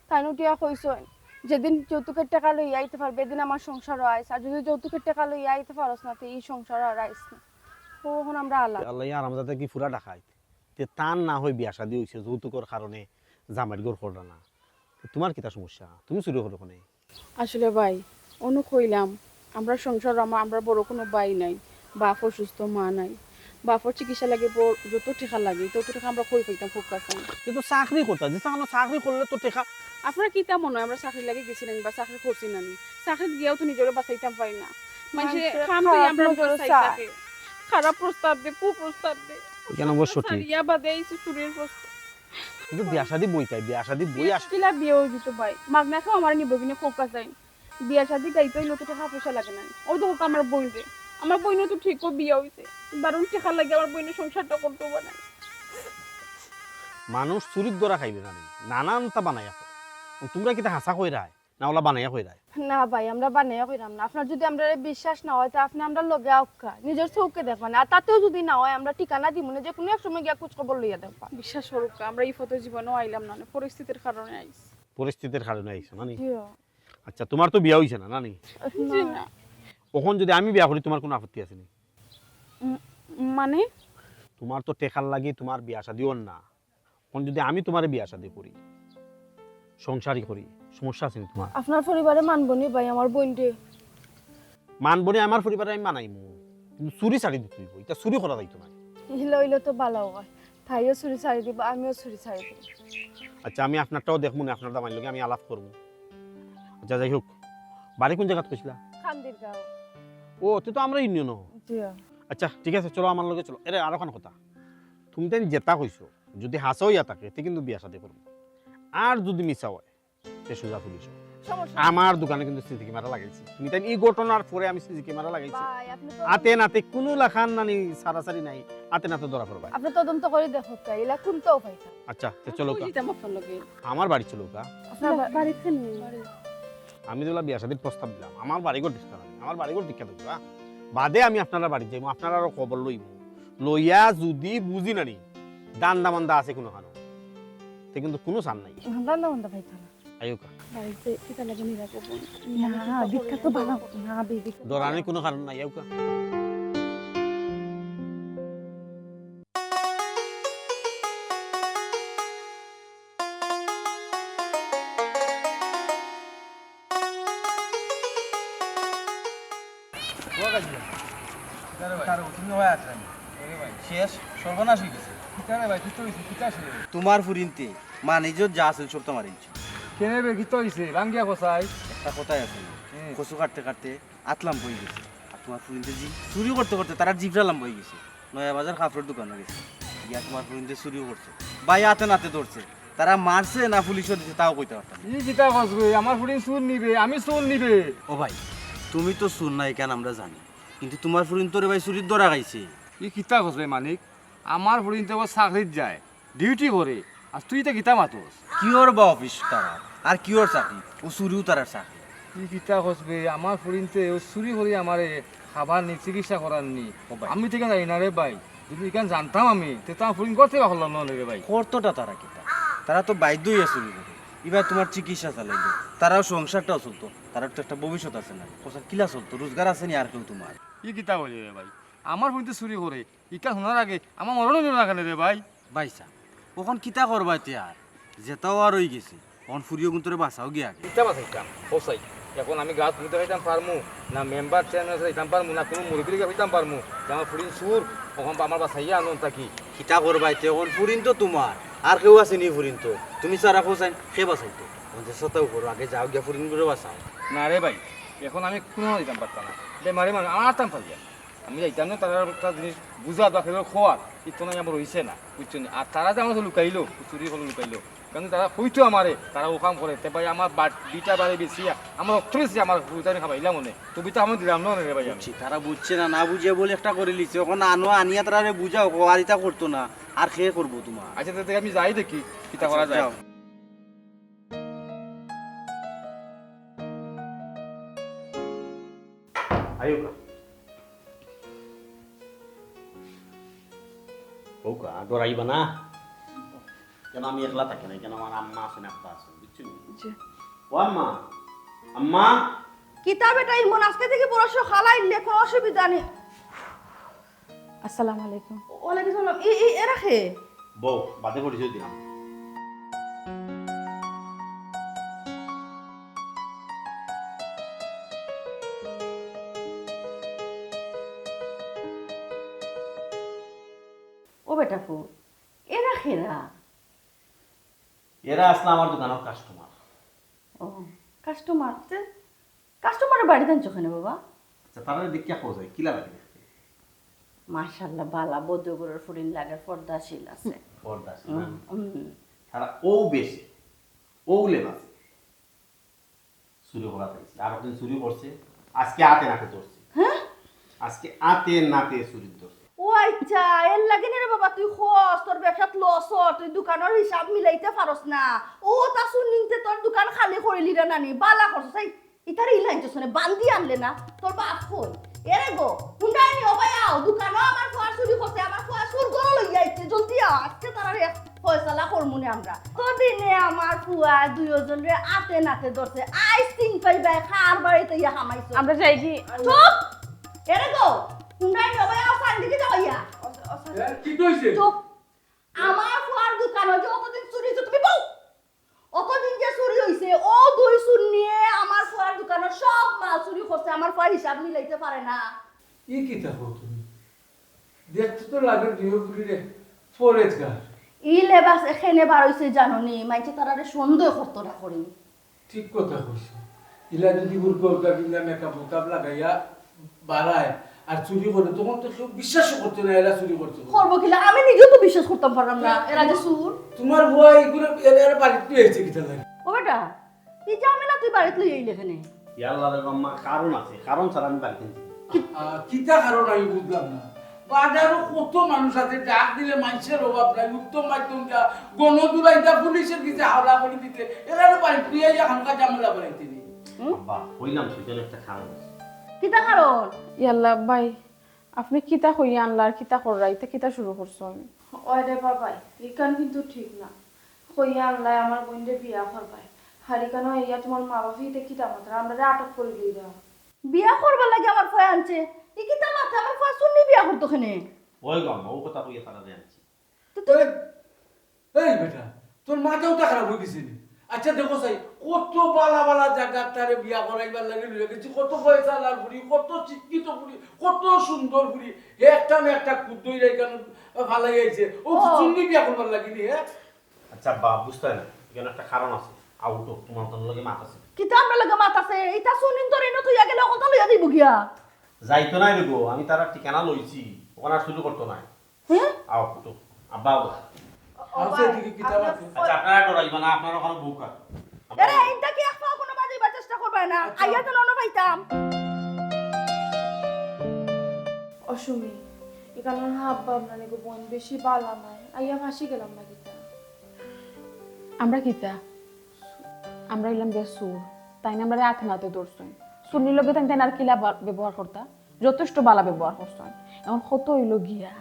তাই নুটিয়া কইসন যেদিন যৌতুকের টাকা লইয়া আইতে পারবে এদিন আমার সংসারও আইস, আর যদি যৌতুকের টাকা লইয়া আইতে পারস না তো এই সংসার আর আইস না। তখন আমরা আলাদা। আল্লাহ আরামজাদা কি ফুরা ডাকাইত তে তান না হই বিয়া শাদী হয়েছে যৌতুকের কারণে জামাইয়ের ঘর করলা না, তোমার কিতা সমস্যা? তুমি চুরি করো কোনে? আসলে ভাই অনু কইলাম আমরা সংসার, আমরা বড় কোনো ভাই নাই, বাপ অসুস্থ, মা নাই, বাপর চিকিৎসা লাগে যত টাকা লাগে তত টাকা আমরা কই পাইতাম খুব কাছে। কিন্তু চাকরি করতা যে চাকরি করলে তো টেকা। আপনার কি তা মনে হয় আমরা চাকরি লাগে গেছিলেন বা চাকরি করছি না? চাকরি গিয়েও তো নিজের বাঁচাইতাম পারি না, মানুষের কাম দিয়ে আমরা বাঁচাই। খারাপ প্রস্তাব দে, কুপ্রস্তাব দে, কেন বসছো ঠিক? ইয়া বাদে এই চুরির প্রস্তাব। কিন্তু বিয়া শাদী বই তাই, বিয়া শাদী বই আস কিলা বিয়ে হয়ে যেত ভাই, মাগনা খাও আমার নিব কিনে খুব কাছে। বিয়া শাদী গাইতে হইলে তো টাকা পয়সা লাগে না। ওই তো আমার বোন রে, আমার বোনও তো ঠিক বিয়ে হয়েছে, দারুণ টাকা লাগে আমার বোনের সংসারটা করতে হবে না। মানুষ চুরির দ্বারা খাইবে না, নানানটা বানাইয়া খায়। তোমরা কিতা হাসা কই রায় না ওলা বানাইয়া কই রায়? না ভাই আমরা বানাইয়া কইরাম না, আপনার যদি আমরা বিশ্বাস না হয় তো আপনি আমরা লগে আউকা নিজের চৌকে দেখবেন, আর তাতেও যদি না হয় আমরা ঠিকানা দিব না, যে কোনো এক সময় গিয়া খোঁজ খবর লইয়া দেখবা। বিশ্বাস করুক আমরা এই ফটো জীবনেও আইলাম না, পরিস্থিতির কারণে আইছি। পরিস্থিতির কারণে আইছো নানি? আচ্ছা তোমার তো বিয়া হইছে না নানি? না কখন যদি আমি বিয়া করি তোমার কোনো আপত্তি আছে নি? মানে তোমার তো টেকার লাগে তোমার বিয়া শাদীও না, এখন যদি আমি তোমার বিয়া শাদী করি সংসারই করি সমস্যা আছে নি তোমার? আপনার পরিবারে মানবনি ভাই আমার বোনরে? মানবনি আমার পরিবারে আমি মানাইমু, কিন্তু চুরি ছাড়ি দিতে হইব, এটা চুরি করা যাইতো না। হিলা হইলে তো ভালো হয়, তাইও চুরি ছাড়ি দিব আমিও চুরি ছাড়ি দিব। আচ্ছা আমি আপনারটাও দেখবো না, আপনারটা মানি লগে আমি আলাপ করবো। আচ্ছা যাই হোক, বাড়ি কোন জায়গাত কইছিলা? খান্দির গাঁও। ও তুই তো আমরা ইউনিয়ন। আচ্ছা ঠিক আছে চলো আমার লগে চলো। এরে আর ওখান কথা, তুমি তাই জেতা কইছো যদি হাসা হইয়া থাকে তে কিন্তু বিয়া শাদী করবো, আর যদি মিছা হয় তে সোজা পুলিশ। আমার দোকানে কিন্তু সিসি ক্যামেরা লাগাইছি, তুমি তাই এই ঘটনার পরে আমি সিসি ক্যামেরা লাগাইছি, আতে নাতে কোনো লাখান নানি সারাসারি নাই, আতে নাতে ধরা পড়বা। আপনি তদন্ত করে দেখো তাই এলা কোনটাও পাইতা। আচ্ছা তে চলো কা আপনার লগে আমার বাড়ি চলো কা। আপনার বাড়িতে নেই? আমি যেগুলা বিয়া শাদীর প্রস্তাব দিলাম আমার বাড়িঘর দেখতে না, আমার বাড়িঘর দীক্ষা দেখবা বাদে আমি আপনারা বাড়ি যাইব, আপনারা আরো খবর লইব, লইয়া যদি বুঝি নানি দান্দা মান্দা আছে কোনো খানো তে কিন্তু কোনো চান নাই। দান্দা মান্দা পাইতা না আয়োকা বাড়িতে কিতা লাগে নিরাপদ না, দীক্ষা তো ভালো না বেবি। দরানি কোনো কারণ নাই। আয়োকা শেষ সর্বনাশ হয়ে গেছে। তোমার ফুরিনতে মানিজত যা আছে সব তোমার ইচ্ছে। কেনে বে কি তো হইছে রাঙ্গিয়া কসাই একটা কথাই আছে কচু কাটতে কাটতে আতলাম বই গেছে, আর তোমার ফুরিনতে জি চুরি করতে করতে তারা জিভরালাম বই গেছে, নয়া বাজার কাপড়ের দোকানে গেছে, গিয়া তোমার ফুরিনতে চুরিও করছে, ভাই হাতে নাতে ধরছে, তারা মারছে না পুলিশও দিছে তাও কইতে পারতাম। ই কিতা কসবে আমার ফুরিন চুর নিবে, আমি চুর নিবে। ও ভাই তুমি তো চুর নাই কেন আমরা জানি, কিন্তু তোমার ফুরিন তোরে ভাই চুরির ধরা গাইছে। ই কিতা কসবে মানিক, আমার ফুরিন তো চাকরিত যায় ডিউটি করে, আর তুই তো কিতা মাতোস? কিওর বা অফিস তারা আর কিওর চাকরি, ও চুরিও তারার চাকরি। ই কিতা কসবে আমার ফুরিনতে ও চুরি করে আমারে খাবার নি চিকিৎসা করার নি, আমি থেকে জানি না রে ভাই, যদি এখান জানতাম আমি তো আমার ফুরিন করতে পারলাম না রে ভাই। কর্তটা তারা কিতা, তারা তো বাধ্যই চুরি করে, এবার তোমার চিকিৎসা চালাইলো, তারাও সংসারটাও চলতো, তার তো একটা ভবিষ্যৎ আছে না, কোথাও কিলা চলতো, রোজগার আছে নি আর কেউ তোমার। ই কিতা বলি রে ভাই, আমার ফুরিনতে চুরি করে ইকা শোনার আগে আমার মরণও না কেন রে ভাই? বাইসা ওখন কিতা করবা আর যেটাও আর হয়ে গেছে, ওখন ফুরিও কিন্তু বাঁচাও গিয়া কিতা বাঁচাইতাম হোসাই, এখন আমি গাছ ফুলতে খাইতাম পারমু না, মেম্বার চেয়ারম্যান খাইতাম পারমু না, কোনো মুরগিকে খাইতাম পারমু যে আমার ফুরিন সুর ওখান আমার বাঁচাইয়া আনন্দ থাকি। কিতা করবা ওখন ফুরিন তো তোমার আর কেউ আছে নি ফুরিন, তো তুমি সারা খোঁজাই সে বাঁচাইতো, চেষ্টাও করো আগে যাও গিয়া ফুরিন করে বাঁচাও। না রে ভাই এখন আমি কোনো দিতাম পারতাম না, বেমারি মানুষ আমার আসতাম পারিয়া, আমি যাইতাম না তারা একটা জিনিস বুঝা বা খেয়ে খোয়ার ইতো নাই আমার হয়েছে না বুঝছো, আর তারা যে আমার লুকাইলো চুরি হলো লুকাইলো কারণ তারা কইতো আমারে তারা ও কাম করে তে ভাই আমার বিটা বাড়ি বেশি আমার অত্রিশ আমার হুইতানি খাবাইলাম মনে তো বিটা আমি দিলাম না রে ভাই আমি বুঝছি, তারা বুঝছে না, না বুঝে বলে একটা করে লিছে, ওখানে আনো আনিয়া তারা বুঝাও, আর এটা করতো না, আর খেয়ে করবো তোমার। আচ্ছা তাতে আমি যাই দেখি কিতা করা যায় যাও। আয়ুকা ওকা ডরাইবা না কেন আমি একলা থাকি না কেন আমার আম্মা আছেন আব্বা আছেন বুঝছেন ও আম্মা আম্মা কিতাব এটা ইমন আজকে থেকে পড়াশোনা খালাইলে কোনো অসুবিধা নেই। আসসালামু আলাইকুম। ওয়ালাইকুম সালাম। এ রাখে বউ বাদে পরিচয় দিলাম ও বেটা ফু এ রাখে না। এরা আসলে আমার দোকানের কাস্টমার ও কাস্টমার কাস্টমারের বাড়িতে আনছো কেন বাবা? আচ্ছা তারা দেখিয়া খোঁজ হয় কিলা লাগে মাশাআল্লাহ বালা বদ্রগুলোর ফুরিন লাগার পর্দাশীল আছে। পর্দা হুম। তারা ও বেশি ও লেবাস চুরি করা থাকছে আর একদিন চুরি করছে আজকে আতে নাতে ধরছে হ্যাঁ আজকে আতে নাতে চুরি ধরছে ও আচ্ছা এর লাগে না রে বাবা, তুই খস তোর ব্যবসাত লস তুই দোকানের হিসাব মিলাইতে পারস না। ও তা শুনিতে তোর দোকান খালি করিলি রে নানি বালা করছ তাই ইতারে ইলাইছ শুনে বান্দি আনলে না তোর বাপ কই এরে গো হুন্ডাই নি ও ভাই আও দোকান আমার ফুয়ার চুরি করতে আমার ফুয়ার সুর গরো লই আইছে জলদি আ আজকে তারা রে ফয়সালা করমুনে আমরা তো দিনে আমার ফুয়া দুইজন রে আতে নাতে ধরছে আই সিং পাইবা খার বাড়িতে ইয়া হামাইছো। আমরা যাই কি চুপ এরে গো হুন্ডাই নি ও ভাই আও সাইন দিকে যাইয়া কি কইছে চুপ আমার ফুয়ার দোকান যে অতদিন চুরি হয়েছে তুমি বউ অতদিন যে চুরি হয়েছে ও দুই চুর নিয়ে আমার ফুয়ার দোকানের সব মাল চুরি করছে আমার ফুয়ার হিসাব মিলাইতে পারে না। ই কি থাকো তুমি দেখতে তো লাগে দিও পুরি রে ফরেজগার ই লেবাস এখানে বার হইছে জাননি মাইছে তারারে সন্দেহ করতো না করি। ঠিক কথা কইছো ইলা যদি বুরকা কিনা মেকআপ লাগাইয়া বাড়ায় আর চুরি করে তখন তো কেউ বিশ্বাস করতো না এরা চুরি করতো করবো কিলা আমি নিজেও তো বিশ্বাস করতাম পারলাম না এরা যে সুর। তোমার ভয় এগুলো এর বাড়িতে হয়েছে কিটা লাগে ও বেটা তুই ঝামেলা তুই বাড়িতে লই আইলে এখানে ইয়াল্লা রে আম্মা কারণ আছে কারণ ছাড়া আমি বাড়িতে নিছি কিতা কারণ আমি বুঝলাম না বাজারও কত মানুষ আছে ডাক দিলে মানুষের অভাব নাই উত্তম মাধ্যম যা গণদুলাইটা পুলিশের কাছে হাওলা করে দিতে এরা বাড়ি প্রিয়া হামকা ঝামেলা বাড়াইতে নি আব্বা কইলাম সেজন্য একটা কারণ আছে কিতা কারণ ইয়াল্লা ভাই আপনি কিতা হইয়া আনলা আর কিতা কররাইতে কিতা শুরু করছো আমি ওই রে বাবাই ইকান কিন্তু ঠিক না হইয়া আনলাই আমার বোনরে বিয়া করবাই হারিকানো ইয়া তোমার মা বাপিতে কিতা মাত্রা আমরা আটক করে দিই দাও বিয়া করবার লাগে আমার ফুয়া আনছে ই কিতা মাথা আমার ফুয়া শুননি বিয়া করতো এখানে ওই গাম ও কথা কইয়া তারা আনছি তো তুই এই বেটা তোর মাথাও তো খারাপ হয়ে গেছে নি আচ্ছা দেখো সাই কত বালা বালা জায়গা তারে বিয়া করাইবার লাগে লইয়া গেছি কত পয়সা লার বুড়ি কত শিক্ষিত বুড়ি কত সুন্দর বুড়ি হে একটা না একটা কুদ্দই রাইখান ভালাই আইছে ও চিন্নি বিয়া করবার লাগিনি হ্যাঁ আচ্ছা বা বুঝতে না এখানে একটা কারণ আছে আউটো তোমার তোর লগে মাথা আছে কিতা আমরা লাগে মাতাছে এইটা শুনিন তোর এনে তুই গেলে কথা লইয়া দিব গিয়া যাইতো নাই রে গো আমি তার ঠিকানা লইছি ওখানে আর শুরু করতো নাই হ্যাঁ আও তো আব্বা আছে দিকে কিতাব আছে আচ্ছা আপনারা ডরাইবা না আপনারা ওখানে বউকা আরে এইটা কি আপা কোনো বাজাইবার চেষ্টা করবে না আইয়া তো নন পাইতাম অসুমি এখানে হাব্বা আপনার নিকো বোন বেশি বালা নাই আইয়া ফাঁসি গেলাম না কিতা আমরা কিতা আমরা এলাম গে সুর তাই না আমরা আথে নাতে ধরছুন সুরনির লগে তাই আর কিলা ব্যবহার করতা যথেষ্ট বালা ব্যবহার করছুন এখন কত হইল গিয়া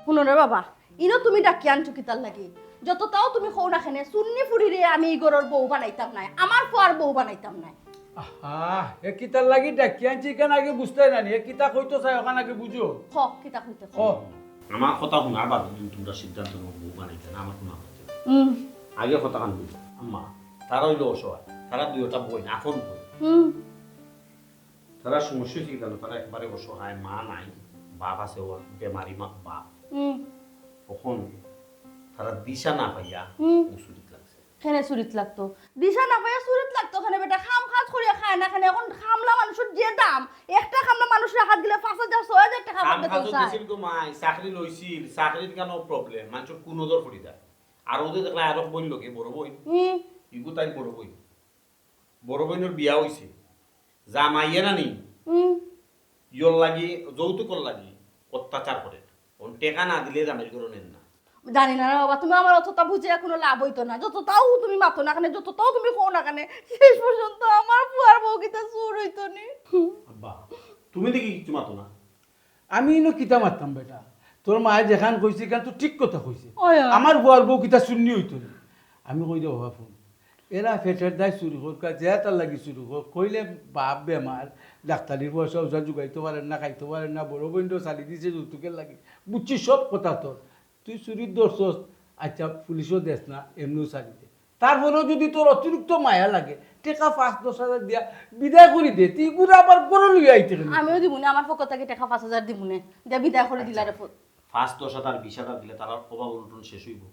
শুনো রে বাবা ইনো তুমি ডাকি আনছো কিতার লাগি যতটাও তুমি খৌ না খেনে সুন্নি ফুরিরে আমি এই গরর বউ বানাইতাম নাই আমার ফুয়ার বউ বানাইতাম নাই আহা এ কিতার লাগি ডাকি আনছি কেন আগে বুঝতে না এ কিতা কইতো চাই ওখানে আগে বুঝো খ কিতা কইতে ও আমার কথা শোনার বাদ তোমরা সিদ্ধান্ত নাও বউ বানাইতে না আমার কোনো আপত্তি নেই। হুম আগে কথা কান বুঝো আম্মা তারা হইলো অসহায় তারা দুইটা বই না আপন বই হুম তারা সমস্যা কি জানো তারা একবারে অসহায় মা নাই বাপ আছে ও বেমারি মা বাপ হুম তখন তারা দিশা না পাইয়া হুম। মুসুরিত লাগছে খেনে চুরিত লাগতো দিশা না পাইয়া চুরিত লাগতো খানে বেটা খাম খাজ করিয়া খায় না খানে এখন খামলা মানুষের যে দাম একটা খামলা মানুষের হাত দিলে 5,000 6,000 টাকা কাম বেতন কাজও চায় দিছিল গো মাই চাকরি লইছিল চাকরির কেন প্রবলেম মানুষের কোন নজর পড়ি যায় আর ওদের দেখলে আরো বললো কি বড় বই ইগু তাই বড় বই বড় বইনের বিয়া হইছে জামাইয়ে না নি ইয়র লাগি যৌতুকর লাগি অত্যাচার করে ওন টেকা না দিলে জামাই করে নেন না জানি না রে বাবা তুমি আমার অতটা বুঝে কোনো লাভ হইতো না যত তাও তুমি মাতো না কানে যত তাও তুমি কো না কানে শেষ পর্যন্ত আমার বুয়ার বউ কিতা চুর হইতো নি আব্বা তুমি দেখি কিছু মাতো না আমি ইনো কিতা মারতাম বেটা তোর মায়ে যেখান কইছে কেন তো ঠিক কথা কইছে ওই আমার বুয়ার বউ কিতা শূন্য হইতো না আমি কই দেবো বাবা ফোন এরা ফেটের দায় চুরি করকা যে তার লাগি চুরি কর কইলে বাপ বেমার ডাক্তারির পয়সা ওষা জোগাইতে পারেন না খাইতে পারেন না বড় বইন চালি দিছে যৌতুকের লাগে বুঝছি সব কথা তোর তুই চুরির দর্শস আচ্ছা পুলিশও দেশ না এমনিও চালি দে তারপরেও যদি তোর অতিরিক্ত মায়া লাগে টেকা 5-10,000 দিয়া বিদায় করি দে তুই গুড়া আবার বড় লইয়া আইতে আমিও দিমুনে আমার পক্ষ থেকে টাকা 5,000 দিমুনে দিয়া বিদায় করে দিলা রে ফার্স্ট 10,000 20,000 দিলে তার অভাব অনটন শেষ হইব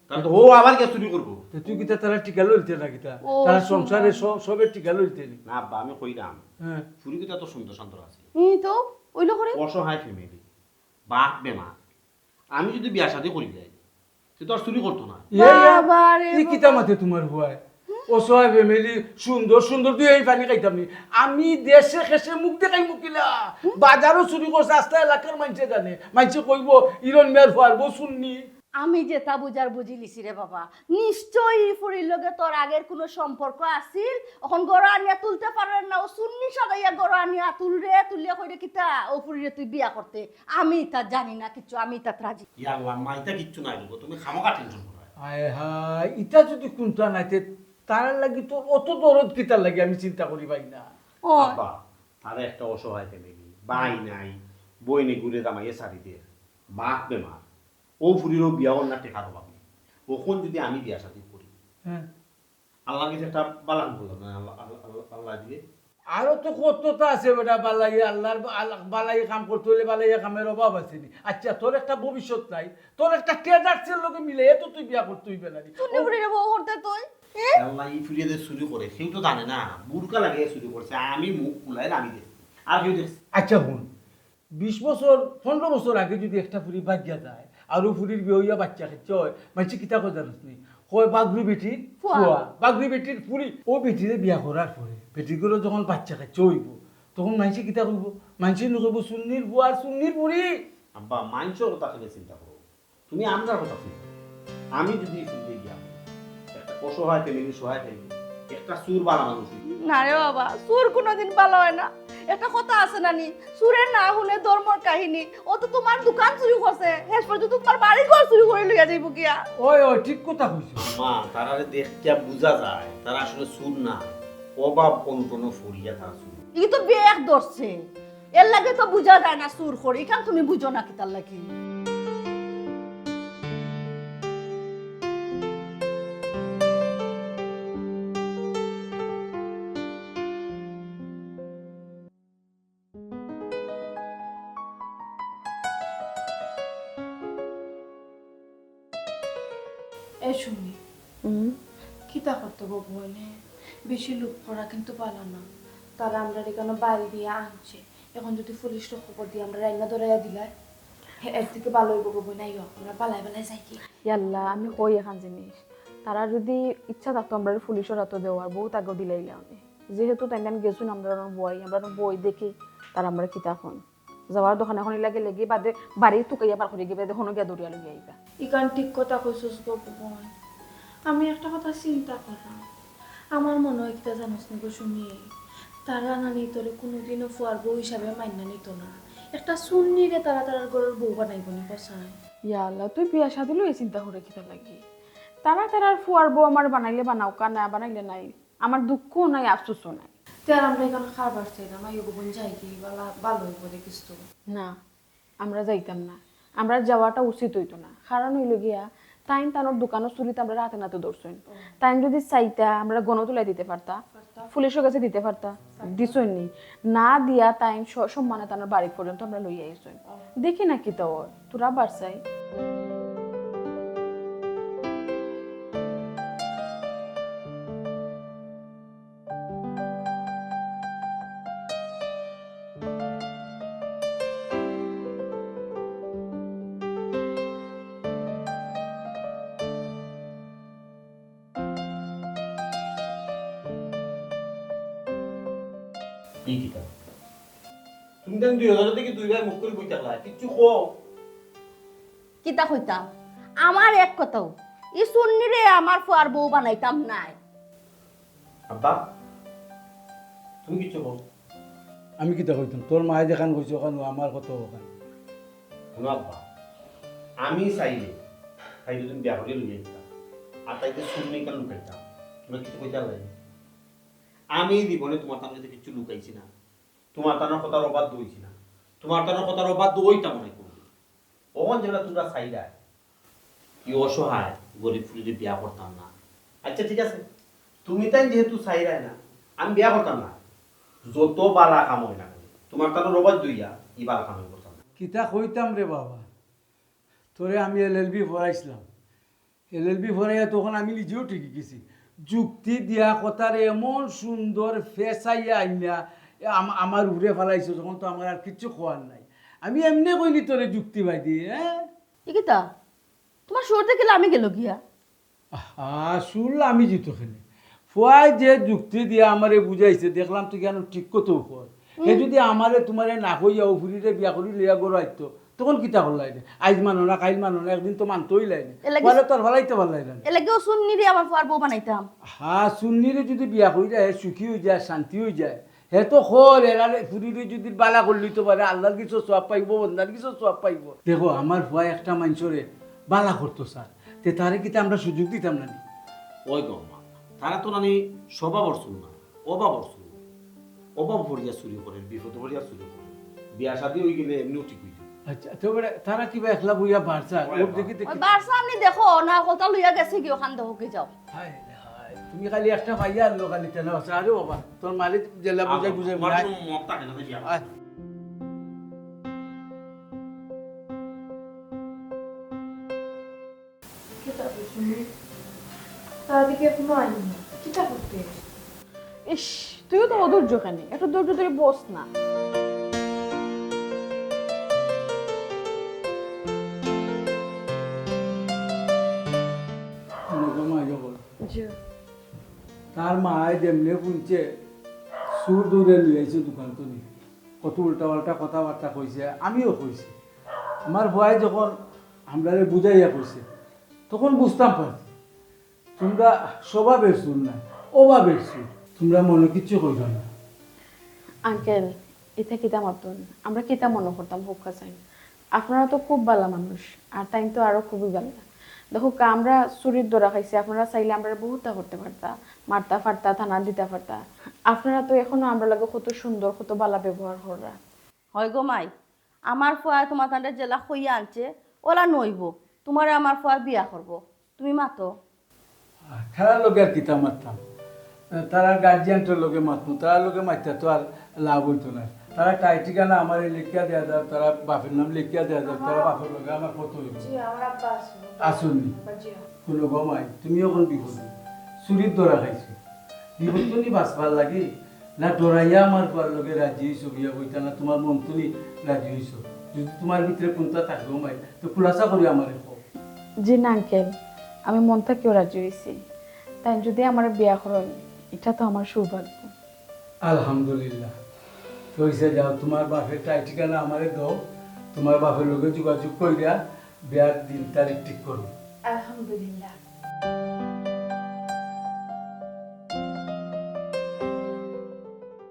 তাহলে তো ও আবার কে চুরি করবো তুই কিতা তারা টিকা লইতে না কিতা তারা সংসারে সবে টিকা লইতে নি না আব্বা আমি কইলাম হ্যাঁ চুরি কিন্তু এত সুন্দর শান্তর আছে তো ওইলো করে অসহায় ফ্যামিলি বাপ বেমা আমি যদি বিয়া শাদী করি যাই সে তো আর চুরি করতো না বাবারে এই কিতা মাতে তোমার হুয়ায় অসহায় ফ্যামিলি সুন্দর সুন্দর তুই এই পানি খাইতাম নি আমি দেশে খেসে মুখ দেখাই মুকিলা বাজারও চুরি করছে আস্তা এলাকার মানুষে জানে মানুষে কইব ইরন মেয়ার ফুয়ার বউ শুননি আমি যেটা বুঝার বুঝি লিছি রে বাবা নিশ্চয়ই ফুরির লগে তোর আগের কোনো সম্পর্ক আছিল এখন গড় আনিয়া তুলতে পারেন না ও সুন্নি সাদাইয়া গড় আনিয়া তুলিয়া কইরে কিতা ও ফুরিরে তুই বিয়া করতে আমি তা জানি না কিছু আমি তা রাজি ইয়া আল্লাহ মাইতা কিচ্ছু নাই গো তুমি খামোকা টেনশন করো হায় হায় ইটা যদি কোনটা নাইতে তার লাগি তোর অত দরদ কিতার লাগি আমি চিন্তা করি পাই না ও আব্বা তারে একটা অসহায় ফ্যামিলি ভাই নাই বই নেই ঘুরে দামাইয়ে সারিদের বাপ বেমার ও ফুরিরও বিয়া না টেকার অভাব নেই ওখন যদি আমি বিয়া শাদী করি হ্যাঁ আল্লাহ কিছু একটা বালান বললো না আল্লাহ দিয়ে আরো তো কতটা আছে বেটা বালাই আল্লাহর বালাই কাম করতে হলে বালাই কামের অভাব আছে নি আচ্ছা তোর একটা ভবিষ্যৎ নাই তোর একটা ট্রেডার্সের লোকে মিলে এত তুই বিয়া করতে হইবে না তুই ফুরিরে বউ করতে তুই আল্লাহ এই ফুরিয়ে চুরি করে সেও তো জানে না বুড়কা লাগিয়ে চুরি করছে আমি মুখ কুলাই আমি দেখছি আর কেউ দেখছি আচ্ছা বোন 20 বছর 15 বছর আগে যদি একটা ফুরি বাজ্যা যায় আর ও ফুরির বিয়ে হইয়া বাচ্চা খেতে হয় মানুষ কিতা কয় জানিস নি কয় বাগরি বেটির ফুয়া বাগরি বেটির ফুরি ও বেটিরে বিয়া করার পরে বেটিগুলো যখন বাচ্চা খাচ্ছে হইব তখন মানুষে কিতা কইব মানুষে নকইব সুন্নির বুয়া আর সুন্নির ফুরি আব্বা মাইন্সের কথা খেলে চিন্তা করো তুমি আমরার কথা চিন্তা আমি যদি ফুরিয়ে গিয়া একটা অসহায় ফ্যামিলি সহায় ফ্যামিলি একটা সুর বালা মানুষ না রে বাবা সুর কোনোদিন ভালো হয় না একটা কথা আছে নানি সুরের না হলে ধর্মর কাহিনী ও তো তোমার দোকান চুরি করছে শেষ পর্যন্ত তোমার বাড়ি ঘর চুরি করে লইয়া যাইব কিয়া ওই ওই ঠিক কথা কইছো মা তারারে দেখতে বোঝা যায় তারা আসলে সুর না অভাব অনটন ফরিয়া তারা সুর ই তো বেগ ধরছে এর লাগে তো বুঝা যায় না সুর করে এখান তুমি বুঝো না কি তার লাগি এ শুনি কিতা করতে বনে বেশি লোক করা কিন্তু পালা না তারা আমরা এখানে বাড়ি দিয়ে আনছে এখন যদি পুলিশটা খবর দিয়ে আমরা রান্না ধরাইয়া দিলাই এর থেকে ভালো হইব বই নাই আমরা পালাই পালাই যাই কি ইয়াল্লা আমি কই এখন জিনিস তারা যদি ইচ্ছা থাকতো আমরা পুলিশের হাতে দেওয়ার বহুত আগে দিলাইলে আমি যেহেতু তাই আমি গেছুন আমরা বই দেখি তারা আমরা কিতা এখন যাওয়ার দোকান এখন লাগে লেগে বাদে বাড়ি টুকাইয়া পার করে গিয়ে দেখুন গিয়া দৌড়িয়া লইয়া আইবা ইকান ঠিক কথা কইছস গো বোন আমি একটা কথা চিন্তা করলাম আমার মনে হয় কিতা জানোস না গো শুনি তারা নানি তোরে কোনোদিনও ফুয়ার বউ হিসাবে মান্য নিত না একটা সুন্নিরে তারা তার ঘরের বউ বানাইব নি বসায় ইয়াল্লা তুই বিয়া শাদি লই চিন্তা করে কিতা লাগি তারা ফুয়ার বউ আমার বানাইলে বানাও কা না বানাইলে নাই আমার দুঃখও নাই আফসোসও নাই তার আমরা এখানে খাবার চাইলাম আই গো বোন যাই কি ভালো হইব দেখিস তো না আমরা যাইতাম না আমরা যাওয়াটা উচিত হইতো না কারণ হইল গিয়া তাইন তার দোকানের চুরিতে আমরা রাতে নাতে দৌড়ছইন তাইন যদি চাইতা আমরা গণ তুলাই দিতে পারতা পুলিশের কাছে দিতে পারতা দিছইন নি না দিয়া তাইন সম্মানে তার বাড়ি পর্যন্ত আমরা লইয়া আইছইন দেখি না কি তো তোরা বাড়ছাই কি কিতাব তুমি দেন 2000 থেকে দুইবার মুখ করে বই থাকলা কিচ্ছু কও কিতা কইতাম আমার এক কথাও ই সুন্নিরে আমার ফুয়ার বউ বানাইতাম নাই। আব্বা তুমি কিচ্ছু কও আমি কিতা কইতাম তোর মায়ে যেখান কইছো ওখানে আমার কত ওখানে শোনো আব্বা আমি চাইলে তুমি বিয়া করে লইয়া যেতাম আর তাইতে শুনলেই কেন লুকাইতাম তোমরা কিছু কইতে লাগে আমি জীবনে তোমার তার কাছে কিছু লুকাইছি না তোমার তার কথার অবাধ্য হইছি না তোমার তার কথার অবাধ্য হইতাম না করবো ওখান যেটা তোমরা চাইলা কি অসহায় গরিব ফুলিরে বিয়া করতাম না আচ্ছা ঠিক আছে তুমি তাই যেহেতু চাইলাই না আমি বিয়া করতাম না যত বালা কাম হয় না তোমার তার অবাধ্য হইয়া ই বালা কাম করতাম না কিতা কইতাম রে বাবা তোরে আমি এলএলবি পড়াইছিলাম এলএলবি পড়াইয়া তখন আমি নিজেও ঠিকই গেছি যুক্তি দিয়া কথার এমন সুন্দর ফেসাইয়া আইনা আমার উড়ে ফেলাইছো যখন তো আমার আর কিচ্ছু খোয়ার নাই আমি এমনি কইলি তোরে যুক্তি ভাই দিয়ে হ্যাঁ কিতা তোমার শোর দেখিলে আমি গেল গিয়া শুনল আমি জিতো খেলে ফুয়াই যে যুক্তি দিয়া আমারে বুঝাইছে দেখলাম তুই কেন ঠিক কত কর সে যদি আমারে তোমারে না কইয়া উফুরিরে বিয়া করি লিয়া গড় আইতো তখন কিতা করলাই রে আইজ মানো না কাইল মানো না একদিন তো মানতই লাইনে বলে তোর ভালাইতে ভালাই না এলাকেও সুন্নিরে আমার ফুয়ার বউ বানাইতাম সুন্নিরে যদি বিয়া করি যায় সুখী হয়ে যায় শান্তি হয়ে যায় হে তো খোর এরারে ফুরিরে যদি বালা করলি তো পারে আল্লাহর কিছু সব পাইব বন্ধার কিছু সব পাইব দেখো আমার ভয় একটা মানুষরে বালা করতো স্যার তে তারে কিতা আমরা সুযোগ দিতাম না ওই গম্মা তারা তো নানি স্বভাব অর্চুন না অভাব অর্চুন অভাব ভরিয়া চুরি করেন বিপদ ভরিয়া চুরি করেন বিয়া শাদী হয়ে গেলে এমনিও ঠিক হইত আচ্ছা তো তারা কিবা একলা বইয়া বাড়ছা লোক দেখি দেখি বারসা আপনি দেখো না কথা লইয়া গেছে কি ওখান দেখো যাও হায় হায় তুমি খালি একটা পাইয়া আনলো খালি তেনা আছে আরে বাবা তোর মালিক জেলা বুঝাই বুঝাই বুঝাই মত থাকে না বিয়া তার দিকে এখনো আইনি না কিতা করতে ইস তুইও তো অধৈর্য কেন একটু ধৈর্য ধরে বস না তার মায় যেমনি শুনছে সুর দূরে লইয়াছে দোকান তো নি কত উল্টা পাল্টা কথাবার্তা কইছে আমিও কইছি আমার ভয় যখন আমরা বুঝাইয়া কইছে তখন বুঝতাম পারছি তোমরা স্বভাবের সুর না অভাবের সুর তোমরা মনে কিচ্ছু কইল না আঙ্কেল এটা কিতা মতন আমরা কিতা মনে করতাম হোক চাই আপনারা তো খুব ভালো মানুষ আর তাই তো আরো খুবই ভালো দেখো আমরা চুরির দৌড়া খাইছি আপনারা চাইলে আমরা বহুতটা করতে পারতা মারতা ফারতা থানা দিতে পারতা আপনারা তো এখনো আমরা লাগে কত সুন্দর কত ভালো ব্যবহার করা হয় গো মাই আমার ফুয়া তোমার তান্ডে জেলা খইয়া আনছে ওলা নইব তোমারে আমার ফুয়া বিয়া করব তুমি মাতো খেলার লোকে আর কিতা মারতাম তারা গার্জিয়ানটার লোকে মাতমু তারা লোকে মারতে তো আর লাভ হইতো না তারা টাই ঠিকানা আমার লিখিয়া দেওয়া যাক তারা বাপের নাম লিখিয়া দেওয়া যাক তারা বাপের লোকে আমার কত হইব আসুনি কোনো গমাই তুমিও কোন বিপদ চুরির দৌড়া খাইছো বিপদ তো নি বাঁচবার লাগে না ডরাইয়া আমার পর লোকে রাজি হইছো বিয়া বইতা না তোমার মন তুমি রাজি হইছো যদি তোমার ভিতরে কোনটা থাকে গমাই তো খুলাসা করি আমার জি না আঙ্কেল আমি মন থেকেও রাজি হয়েছি তাই যদি আমার বিয়া করেন এটা তো আমার সৌভাগ্য আলহামদুলিল্লাহ তো হইছে যাও তোমার বাপের টাই ঠিকানা আমারে দাও তোমার বাপের লোকে যোগাযোগ কইরা বিয়ার দিন তারিখ ঠিক করো আলহামদুলিল্লাহ